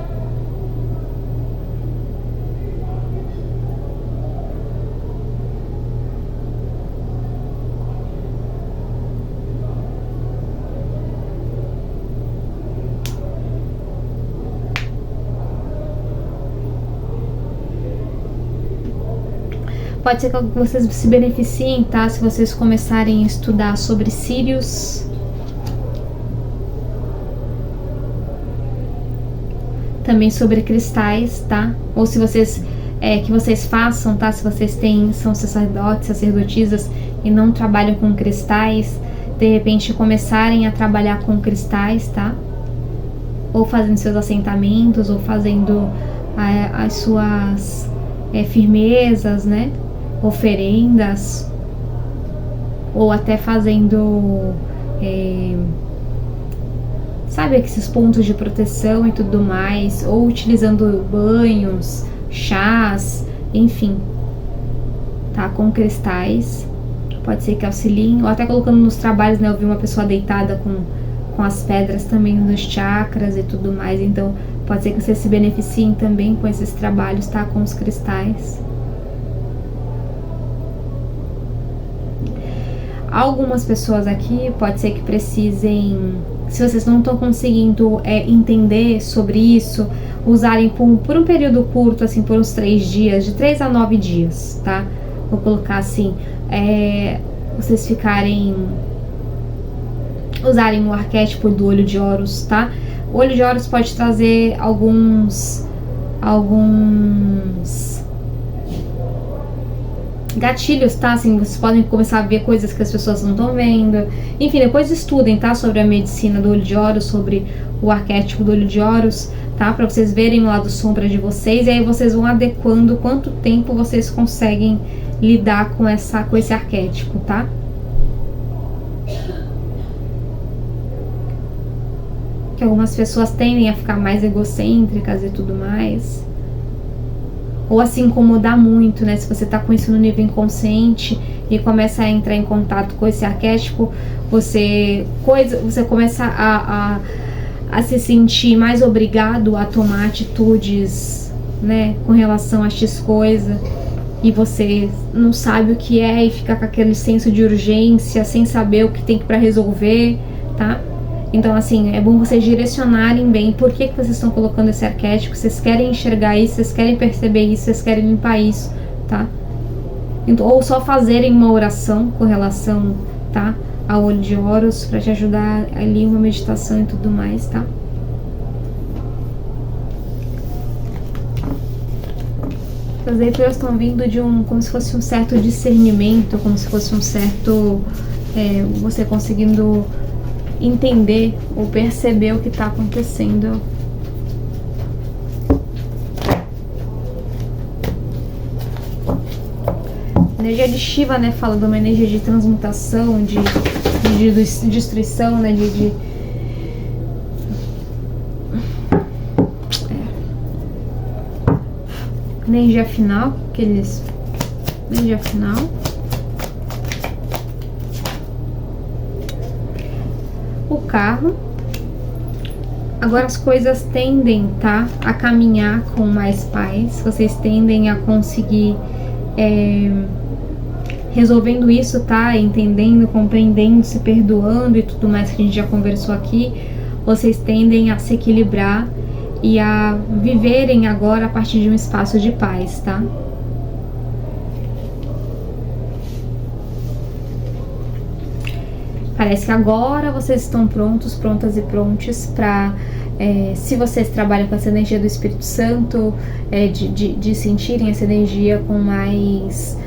[SPEAKER 1] Pode ser que vocês se beneficiem, tá? Se vocês começarem a estudar sobre Sírios. Também sobre cristais, tá? Ou se vocês... que vocês façam, tá? Se vocês são sacerdotes, sacerdotisas e não trabalham com cristais, de repente começarem a trabalhar com cristais, tá? Ou fazendo seus assentamentos, ou fazendo as suas firmezas, né? Oferendas, ou até fazendo sabe, esses pontos de proteção e tudo mais, ou utilizando banhos, chás, enfim, tá? Com cristais. Pode ser que auxiliem, ou até colocando nos trabalhos, né? Eu vi uma pessoa deitada com as pedras também nos chakras e tudo mais, então pode ser que vocês se beneficiem também com esses trabalhos, tá? Com os cristais. Algumas pessoas aqui pode ser que precisem, se vocês não estão conseguindo entender sobre isso, usarem por um período curto, assim, por uns 3 dias, de 3 a 9 dias, tá? Vou colocar assim, vocês usarem o arquétipo do olho de Horus, tá? O olho de Horus pode trazer alguns gatilhos, tá? Assim, vocês podem começar a ver coisas que as pessoas não estão vendo. Enfim, depois estudem, tá? Sobre a medicina do olho de Horus, sobre o arquétipo do olho de Horus, tá? Pra vocês verem o lado sombra de vocês, e aí vocês vão adequando quanto tempo vocês conseguem lidar com esse arquétipo, tá? Que algumas pessoas tendem a ficar mais egocêntricas e tudo mais, ou a se incomodar muito, né? Se você tá com isso no nível inconsciente e começa a entrar em contato com esse arquétipo, você começa a se sentir mais obrigado a tomar atitudes, né? Com relação a X coisa, e você não sabe o que é e fica com aquele senso de urgência, sem saber o que tem para resolver, tá? Então, assim, é bom vocês direcionarem bem por que vocês estão colocando esse arquétipo, vocês querem enxergar isso, vocês querem perceber isso, vocês querem limpar isso, tá? Então, ou só fazerem uma oração com relação, tá? Ao olho de Horus, pra te ajudar ali, uma meditação e tudo mais, tá? As leituras estão vindo como se fosse um certo discernimento, como se fosse um certo, você conseguindo entender ou perceber o que está acontecendo. A energia de Shiva, né, fala de uma energia de transmutação, de destruição, né, energia final, energia final. O carro. Agora as coisas tendem, tá, a caminhar com mais paz. Vocês tendem a conseguir resolvendo isso, tá, entendendo, compreendendo, se perdoando e tudo mais que a gente já conversou aqui. Vocês tendem a se equilibrar e a viverem agora a partir de um espaço de paz, tá? Parece que agora vocês estão prontas e prontos para, se vocês trabalham com essa energia do Espírito Santo, de sentirem essa energia com mais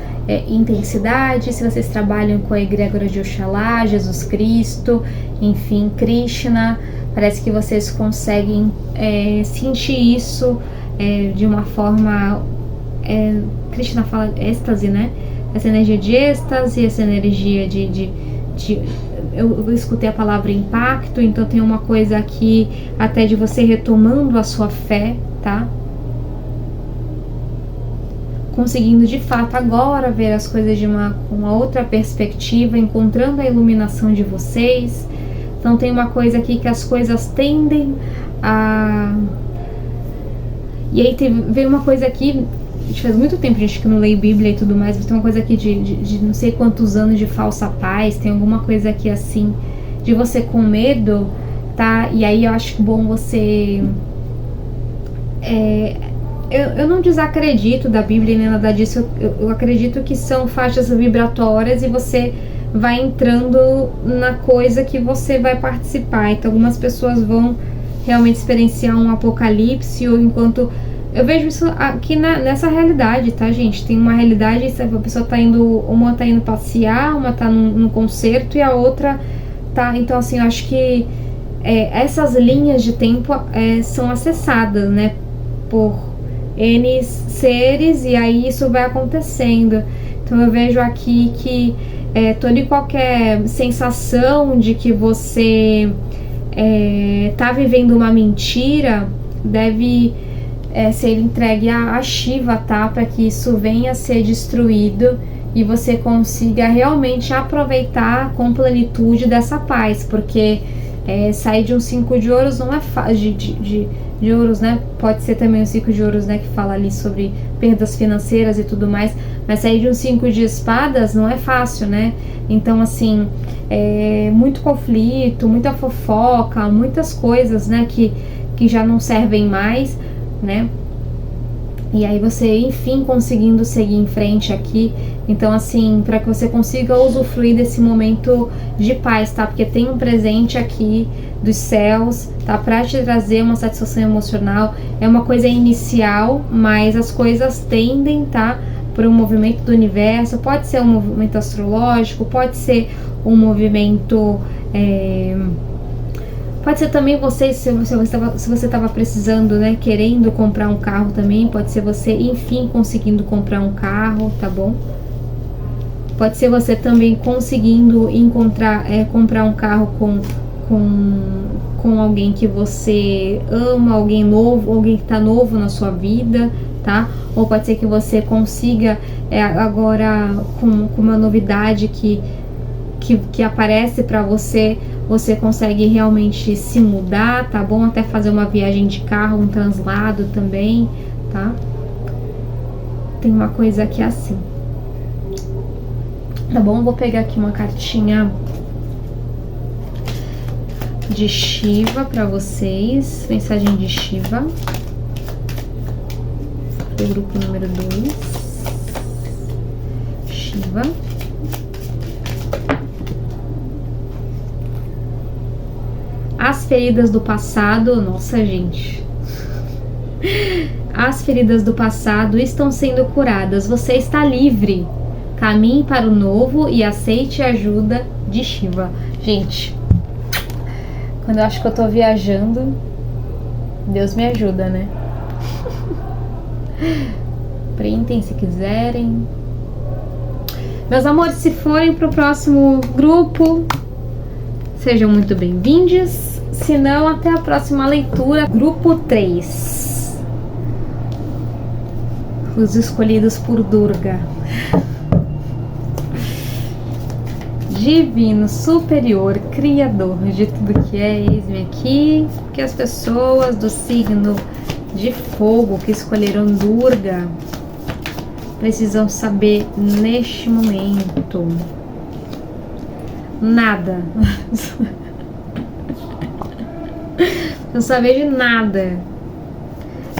[SPEAKER 1] intensidade. Se vocês trabalham com a egrégora de Oxalá, Jesus Cristo, enfim, Krishna, parece que vocês conseguem sentir isso de uma forma, Krishna fala êxtase, né? Essa energia de êxtase, essa energia eu escutei a palavra impacto, então tem uma coisa aqui até de você retomando a sua fé, tá? Conseguindo de fato agora ver as coisas de uma outra perspectiva, encontrando a iluminação de vocês. Então tem uma coisa aqui que as coisas tendem a... E aí veio uma coisa aqui, faz muito tempo, gente, que não leio Bíblia e tudo mais, mas tem uma coisa aqui de não sei quantos anos de falsa paz, tem alguma coisa aqui assim, de você com medo, tá? E aí eu acho bom você... Eu não desacredito da Bíblia nem nada disso, eu acredito que são faixas vibratórias e você vai entrando na coisa que você vai participar. Então algumas pessoas vão realmente experienciar um apocalipse, ou enquanto... Eu vejo isso aqui nessa realidade, tá, gente? Tem uma realidade, a pessoa tá indo, uma tá indo passear, uma tá num concerto e a outra tá... Então, assim, eu acho que essas linhas de tempo são acessadas, né, por N seres, e aí isso vai acontecendo. Então eu vejo aqui que toda e qualquer sensação de que você tá vivendo uma mentira deve ser entregue a Shiva, tá? Para que isso venha a ser destruído e você consiga realmente aproveitar com plenitude dessa paz, porque sair de um 5 de ouros não é fácil, de ouros, né? Pode ser também o 5 de ouros, né? Que fala ali sobre perdas financeiras e tudo mais, mas sair de um 5 de espadas não é fácil, né? Então, assim, muito conflito, muita fofoca, muitas coisas, né? Que já não servem mais, né? E aí você, enfim, conseguindo seguir em frente aqui. Então, assim, para que você consiga usufruir desse momento de paz, tá? Porque tem um presente aqui dos céus, tá? Para te trazer uma satisfação emocional. É uma coisa inicial, mas as coisas tendem, tá? Por um movimento do universo. Pode ser um movimento astrológico, pode ser um movimento... Pode ser também você, se você estava precisando, né, querendo comprar um carro também, pode ser você, enfim, conseguindo comprar um carro, tá bom? Pode ser você também conseguindo comprar um carro com alguém que você ama, alguém novo, alguém que tá novo na sua vida, tá? Ou pode ser que você consiga agora com uma novidade que aparece para você, você consegue realmente se mudar, tá bom? Até fazer uma viagem de carro, um translado também, tá? Tem uma coisa aqui assim. Tá bom? Vou pegar aqui uma cartinha de Shiva para vocês. Mensagem de Shiva. Do grupo número 2. Shiva. As feridas do passado, nossa gente, as feridas do passado estão sendo curadas, você está livre, caminhe para o novo e aceite a ajuda de Shiva. Gente, quando eu acho que eu tô viajando, Deus me ajuda, né? Printem se quiserem. Meus amores, se forem pro próximo grupo, sejam muito bem-vindos. Se não, até a próxima leitura. Grupo 3. Os escolhidos por Durga. Divino, superior, criador de tudo que é, eis-me aqui. Que as pessoas do signo de fogo que escolheram Durga precisam saber neste momento. Nada. Não saber de nada.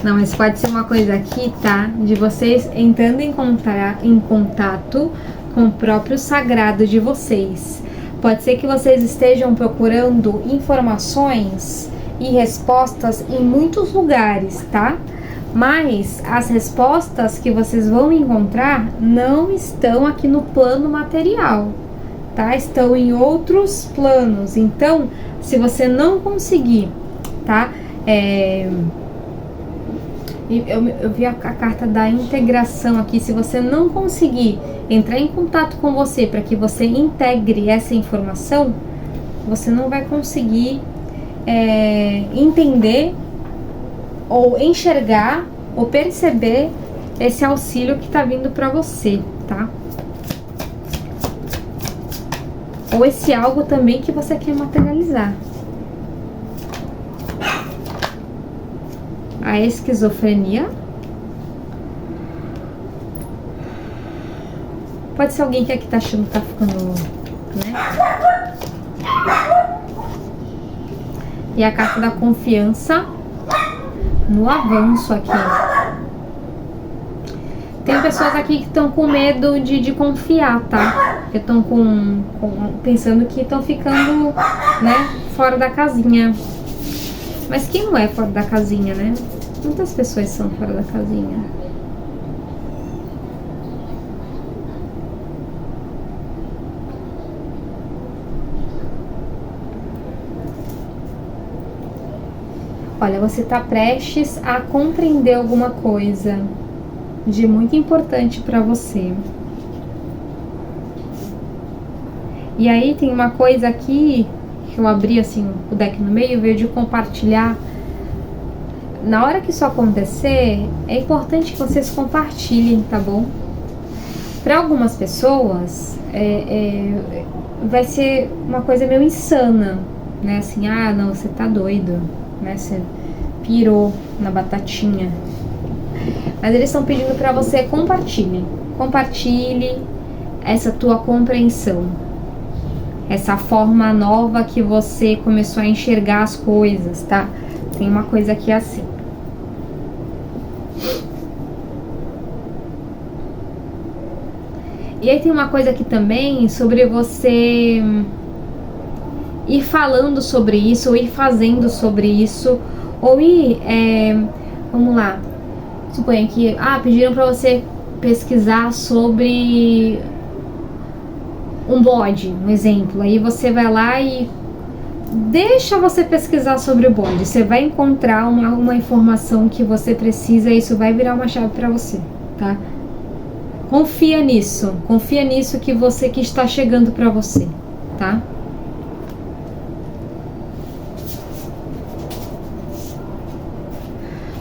[SPEAKER 1] Não, mas pode ser uma coisa aqui, tá? De vocês entrando em contato com o próprio sagrado de vocês. Pode ser que vocês estejam procurando informações e respostas em muitos lugares, tá? Mas as respostas que vocês vão encontrar não estão aqui no plano material, tá? Estão em outros planos. Então, se você não conseguir, tá? Eu vi a carta da integração aqui. Se você não conseguir entrar em contato com você para que você integre essa informação, você não vai conseguir entender ou enxergar ou perceber esse auxílio que está vindo para você, tá? Ou esse algo também que você quer materializar. A esquizofrenia. Pode ser alguém que aqui tá achando que tá ficando, né? E a carta da confiança no avanço aqui. Tem pessoas aqui que estão com medo de confiar, tá? Que estão pensando que estão ficando, né, fora da casinha. Mas quem não é fora da casinha, né? Muitas pessoas são fora da casinha. Olha, você está prestes a compreender alguma coisa de muito importante para você. E aí tem uma coisa aqui que eu abri assim o deck no meio, veio de compartilhar. Na hora que isso acontecer, é importante que vocês compartilhem, tá bom? Para algumas pessoas, vai ser uma coisa meio insana, né? Assim, ah, não, você tá doido, né? Você pirou na batatinha. Mas eles estão pedindo para você compartilhe essa tua compreensão, essa forma nova que você começou a enxergar as coisas, tá? Tem uma coisa aqui assim. E aí tem uma coisa aqui também sobre você ir falando sobre isso, ou ir fazendo sobre isso, ou ir, vamos lá, suponha que, pediram pra você pesquisar sobre um bode, um exemplo, aí você vai lá e deixa você pesquisar sobre o bode, você vai encontrar uma informação que você precisa e isso vai virar uma chave pra você, tá? Confia nisso que está chegando pra você, tá?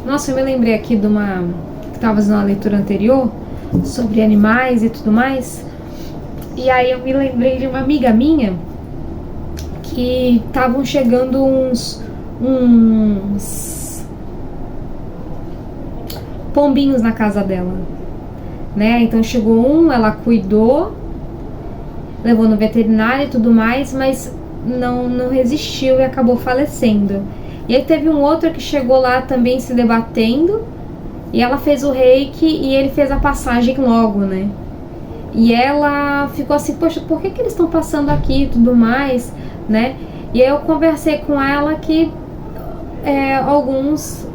[SPEAKER 1] Nossa, eu me lembrei aqui de uma que estava fazendo uma leitura anterior sobre animais e tudo mais. E aí eu me lembrei de uma amiga minha que estavam chegando uns pombinhos na casa dela, né? Então chegou ela cuidou, levou no veterinário e tudo mais, mas não resistiu e acabou falecendo. E aí teve um outro que chegou lá também se debatendo, e ela fez o reiki e ele fez a passagem logo, né? E ela ficou assim, poxa, por que eles estão passando aqui e tudo mais, né? E aí eu conversei com ela que alguns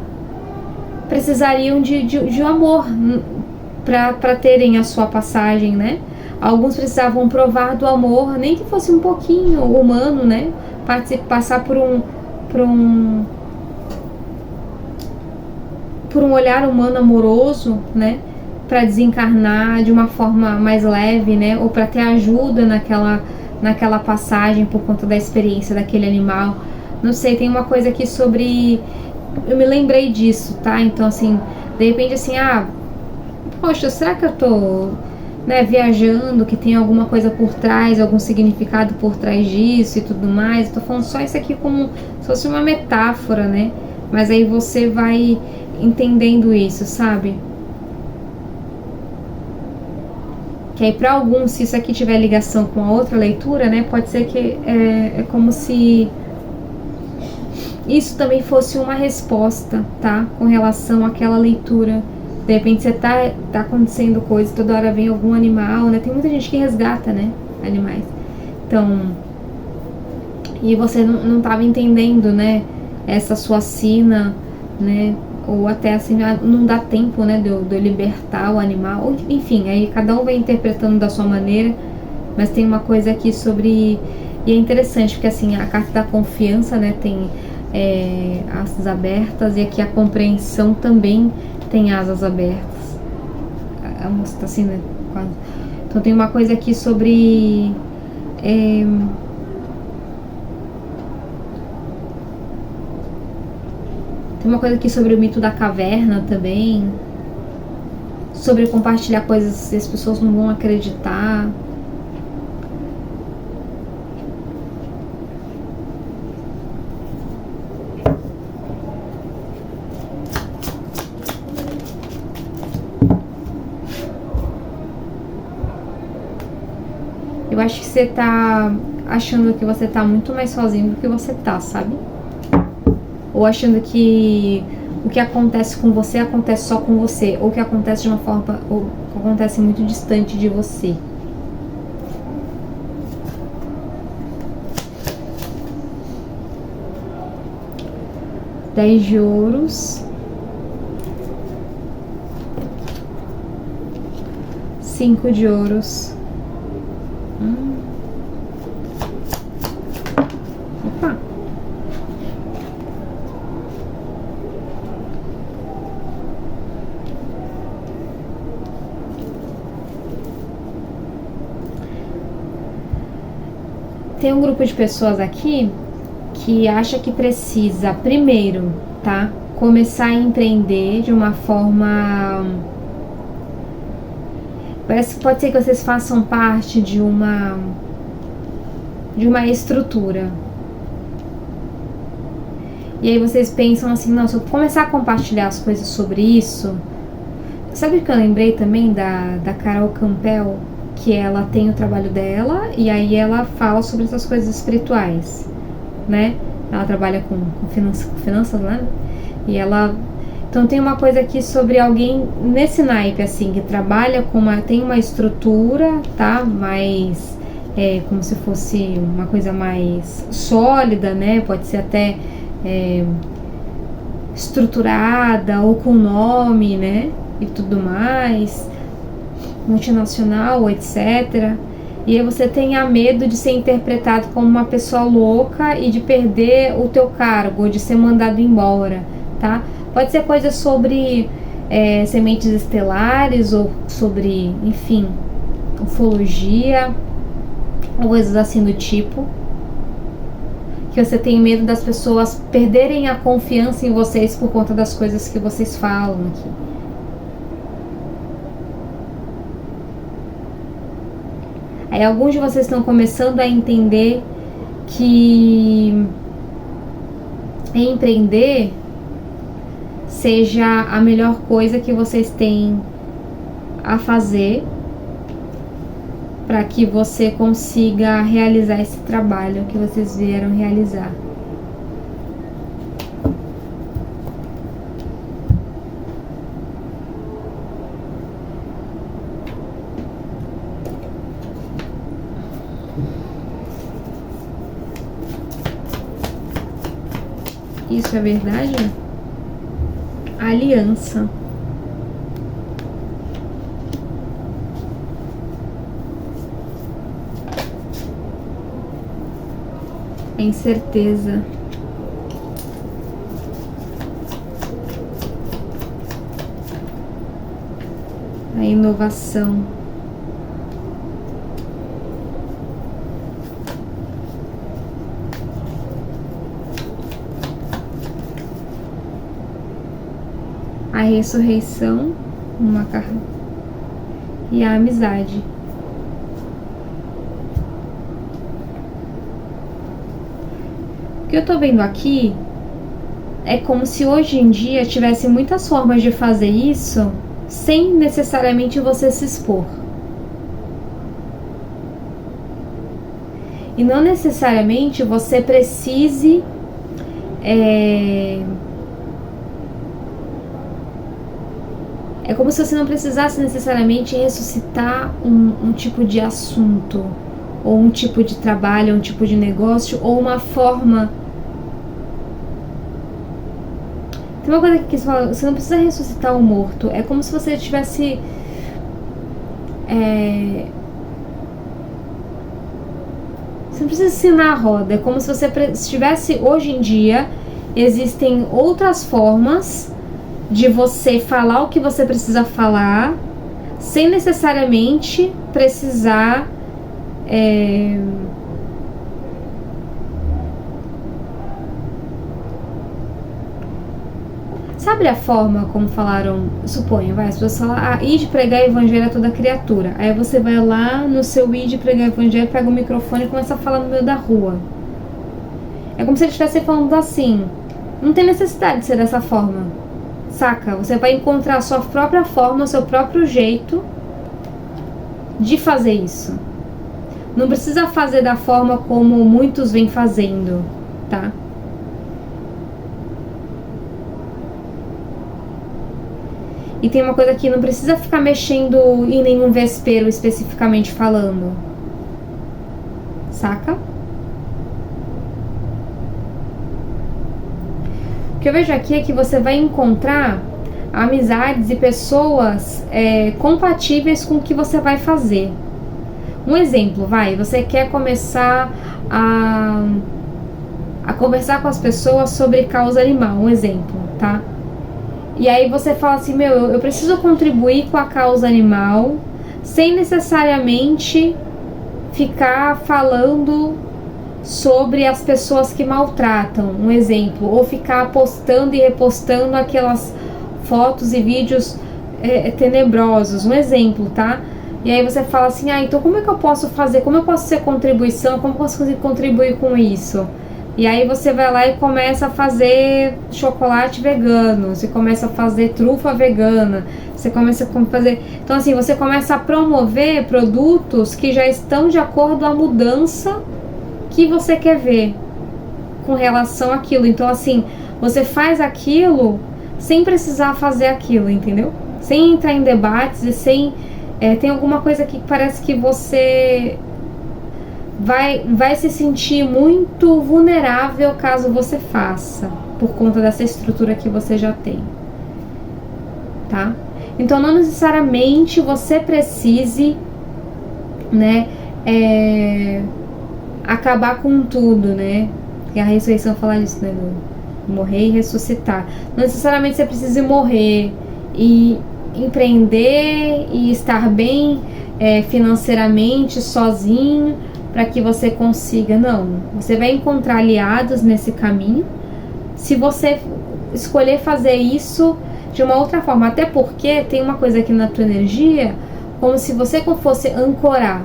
[SPEAKER 1] precisariam de amor para terem a sua passagem, né? Alguns precisavam provar do amor, nem que fosse um pouquinho humano, né? Passar por um olhar humano amoroso, né? Para desencarnar de uma forma mais leve, né? Ou para ter ajuda naquela passagem por conta da experiência daquele animal. Não sei, tem uma coisa aqui sobre... Eu me lembrei disso, tá? Então, assim, de repente, assim, poxa, será que eu tô, né, viajando, que tem alguma coisa por trás, algum significado por trás disso e tudo mais? Eu tô falando só isso aqui como se fosse uma metáfora, né? Mas aí você vai entendendo isso, sabe? Que aí para alguns, se isso aqui tiver ligação com a outra leitura, né, pode ser que é como se isso também fosse uma resposta, tá? Com relação àquela leitura. De repente você tá acontecendo coisa, toda hora vem algum animal, né? Tem muita gente que resgata, né? Animais. Então, e você não tava entendendo, né? Essa sua sina, né? Ou até assim, não dá tempo, né? De eu libertar o animal. Ou, enfim, aí cada um vai interpretando da sua maneira. Mas tem uma coisa aqui sobre... E é interessante, porque assim, a carta da confiança, né? Tem asas abertas, e aqui a compreensão também tem asas abertas. A moça tá assim, né? Quase. Então tem uma coisa aqui sobre... Tem uma coisa aqui sobre o mito da caverna também. Sobre compartilhar coisas que as pessoas não vão acreditar. Eu acho que você tá achando que você tá muito mais sozinho do que você tá, sabe? Ou achando que o que acontece com você acontece só com você, ou que acontece de uma forma, ou acontece muito distante de você. Dez de ouros, 5 de ouros. Opa. Tem um grupo de pessoas aqui que acha que precisa, primeiro, tá? Começar a empreender de uma forma Pode ser que vocês façam parte de uma estrutura. E aí vocês pensam assim, não, se eu começar a compartilhar as coisas sobre isso... Sabe o que eu lembrei também da Carol Campbell? Que ela tem o trabalho dela e aí ela fala sobre essas coisas espirituais, né? Ela trabalha com finanças lá, né? E ela... Então tem uma coisa aqui sobre alguém nesse naipe, assim, que trabalha com tem uma estrutura, tá? Mais... como se fosse uma coisa mais sólida, né? Pode ser até estruturada ou com nome, né? E tudo mais, multinacional, etc. E aí você tenha medo de ser interpretado como uma pessoa louca e de perder o teu cargo, ou de ser mandado embora, tá? Pode ser coisa sobre sementes estelares, ou sobre, enfim, ufologia, coisas assim do tipo. Que você tem medo das pessoas perderem a confiança em vocês por conta das coisas que vocês falam aqui. Aí alguns de vocês estão começando a entender que empreender seja a melhor coisa que vocês têm a fazer para que você consiga realizar esse trabalho que vocês vieram realizar. Isso é verdade? Aliança. A incerteza. A inovação. A ressurreição, e a amizade. O que eu tô vendo aqui é como se hoje em dia tivesse muitas formas de fazer isso sem necessariamente você se expor. E não necessariamente você precise é como se você não precisasse necessariamente ressuscitar um tipo de assunto, ou um tipo de trabalho, um tipo de negócio, ou uma forma. Tem uma coisa que você não precisa ressuscitar o morto. É como se você tivesse você não precisa ensinar a roda. É como se você estivesse hoje em dia. Existem outras formas de você falar o que você precisa falar, sem necessariamente precisar sabe a forma como falaram, suponho, as pessoas falam, ide pregar o evangelho a toda criatura. Aí você vai lá no seu ide pregar o evangelho, pega o microfone e começa a falar no meio da rua. É como se ele estivesse falando assim. Não tem necessidade de ser dessa forma, saca? Você vai encontrar a sua própria forma, o seu próprio jeito de fazer isso. Não precisa fazer da forma como muitos vêm fazendo, tá? E tem uma coisa que não precisa ficar mexendo em nenhum vespeiro especificamente falando, saca? O que eu vejo aqui é que você vai encontrar amizades e pessoas compatíveis com o que você vai fazer. Um exemplo, você quer começar a conversar com as pessoas sobre causa animal, um exemplo, tá? E aí você fala assim, eu preciso contribuir com a causa animal sem necessariamente ficar falando sobre as pessoas que maltratam, um exemplo, ou ficar postando e repostando aquelas fotos e vídeos tenebrosos, um exemplo, tá? E aí você fala assim, então como é que eu posso fazer? Como eu posso ser contribuição? Como eu posso contribuir com isso? E aí você vai lá e começa a fazer chocolate vegano, você começa a fazer trufa vegana, você começa a fazer... Então assim, você começa a promover produtos que já estão de acordo à mudança que você quer ver com relação àquilo. Então assim, você faz aquilo sem precisar fazer aquilo, entendeu? Sem entrar em debates e sem... tem alguma coisa que parece que você... vai se sentir muito vulnerável caso você faça, por conta dessa estrutura que você já tem, tá? Então não necessariamente você precise, né, acabar com tudo, né? E a ressurreição fala isso, né? Morrer e ressuscitar. Não necessariamente você precisa morrer e empreender e estar bem financeiramente, sozinho, para que você consiga, não. Você vai encontrar aliados nesse caminho se você escolher fazer isso de uma outra forma. Até porque tem uma coisa aqui na tua energia, como se você fosse ancorar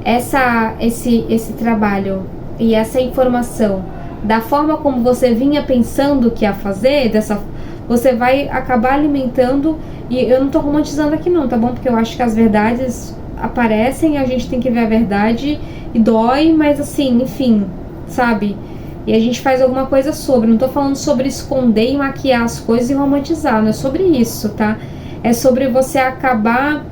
[SPEAKER 1] esse trabalho e essa informação da forma como você vinha pensando que ia fazer, você vai acabar alimentando. E eu não tô romantizando aqui não, tá bom? Porque eu acho que as verdades aparecem, a gente tem que ver a verdade e dói, mas assim, enfim, sabe? E a gente faz alguma coisa sobre. Não tô falando sobre esconder e maquiar as coisas e romantizar, não é sobre isso, tá? É sobre você acabar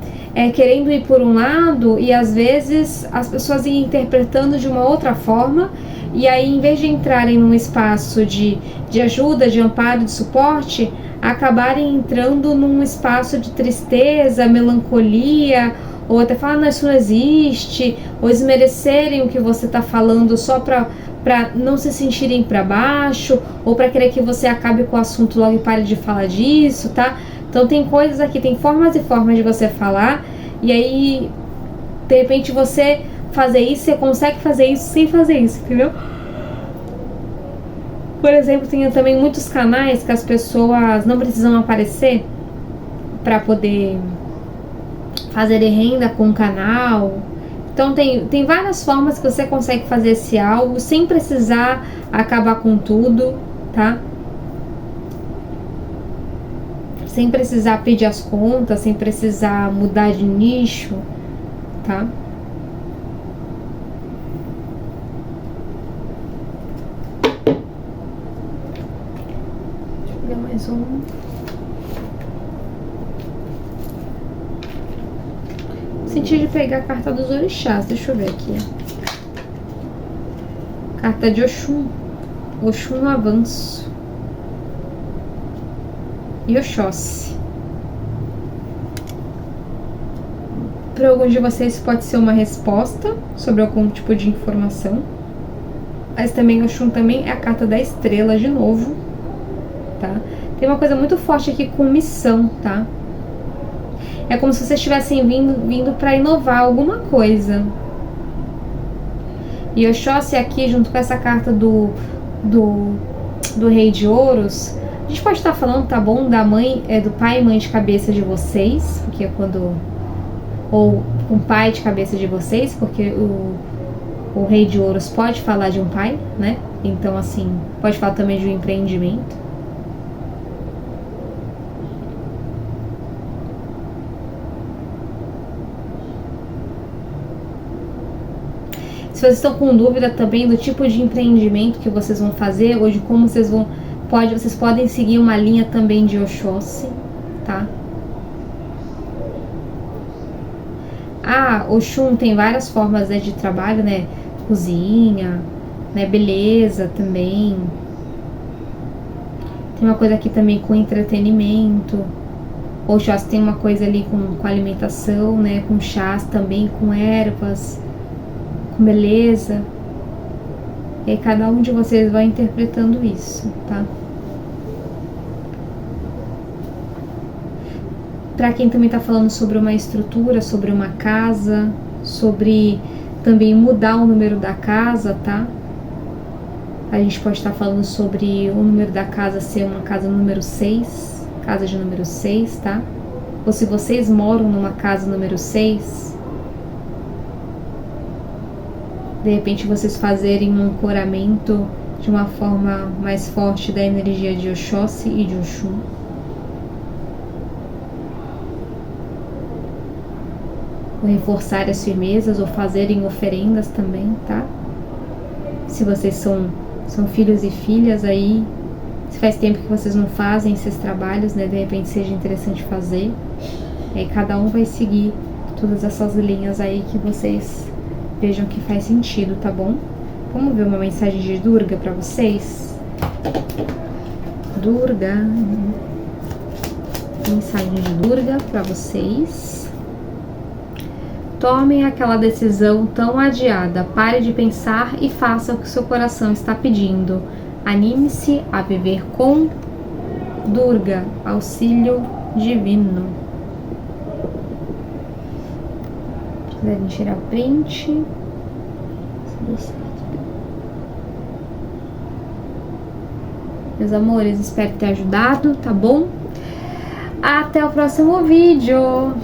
[SPEAKER 1] querendo ir por um lado e às vezes as pessoas irem interpretando de uma outra forma, e aí em vez de entrarem num espaço de ajuda, de amparo, de suporte, acabarem entrando num espaço de tristeza, melancolia, ou até falar, não, isso não existe, ou desmerecerem o que você está falando só para não se sentirem para baixo, ou para querer que você acabe com o assunto logo e pare de falar disso, tá? Então tem coisas aqui, tem formas e formas de você falar, e aí de repente você fazer isso, você consegue fazer isso sem fazer isso, entendeu? Por exemplo, tem também muitos canais que as pessoas não precisam aparecer para poder fazer renda com o canal. Então tem várias formas que você consegue fazer esse algo sem precisar acabar com tudo, tá? Sem precisar pedir as contas, sem precisar mudar de nicho, tá? Deixa eu pegar mais um. Senti de pegar a carta dos orixás, deixa eu ver aqui. Carta de Oxum. Oxum no avanço. E Oxóssi. Para alguns de vocês pode ser uma resposta sobre algum tipo de informação. Mas também Oxum também é a carta da estrela de novo, tá? Tem uma coisa muito forte aqui com missão, tá? É como se vocês estivessem vindo para inovar alguma coisa. E Oxóssi aqui, junto com essa carta do Rei de Ouros, a gente pode estar falando, tá bom, da mãe, do pai e mãe de cabeça de vocês, porque quando... Ou um pai de cabeça de vocês, porque o Rei de Ouros pode falar de um pai, né? Então, assim, pode falar também de um empreendimento. Se vocês estão com dúvida também do tipo de empreendimento que vocês vão fazer, ou de como vocês podem seguir uma linha também de Oxóssi, tá? Oxum tem várias formas, né, de trabalho, né? Cozinha, né? Beleza também. Tem uma coisa aqui também com entretenimento. Oxóssi tem uma coisa ali com alimentação, né? Com chás também, com ervas, com beleza. E aí cada um de vocês vai interpretando isso, tá? Para quem também tá falando sobre uma estrutura, sobre uma casa, sobre também mudar o número da casa, tá? A gente pode estar falando sobre o número da casa ser uma casa número 6, casa de número 6, tá? Ou se vocês moram numa casa número 6, De repente vocês fazerem um ancoramento de uma forma mais forte da energia de Oxóssi e de Oxum. Ou reforçar as firmezas ou fazerem oferendas também, tá? Se vocês são filhos e filhas aí, se faz tempo que vocês não fazem esses trabalhos, né? De repente seja interessante fazer. Aí cada um vai seguir todas essas linhas aí que vocês vejam que faz sentido, tá bom? Vamos ver uma mensagem de Durga pra vocês? Durga. Mensagem de Durga pra vocês. Tomem aquela decisão tão adiada. Pare de pensar e faça o que seu coração está pedindo. Anime-se a viver com Durga, auxílio divino. Se quiserem tirar o print. Meus amores, espero ter ajudado, tá bom? Até o próximo vídeo!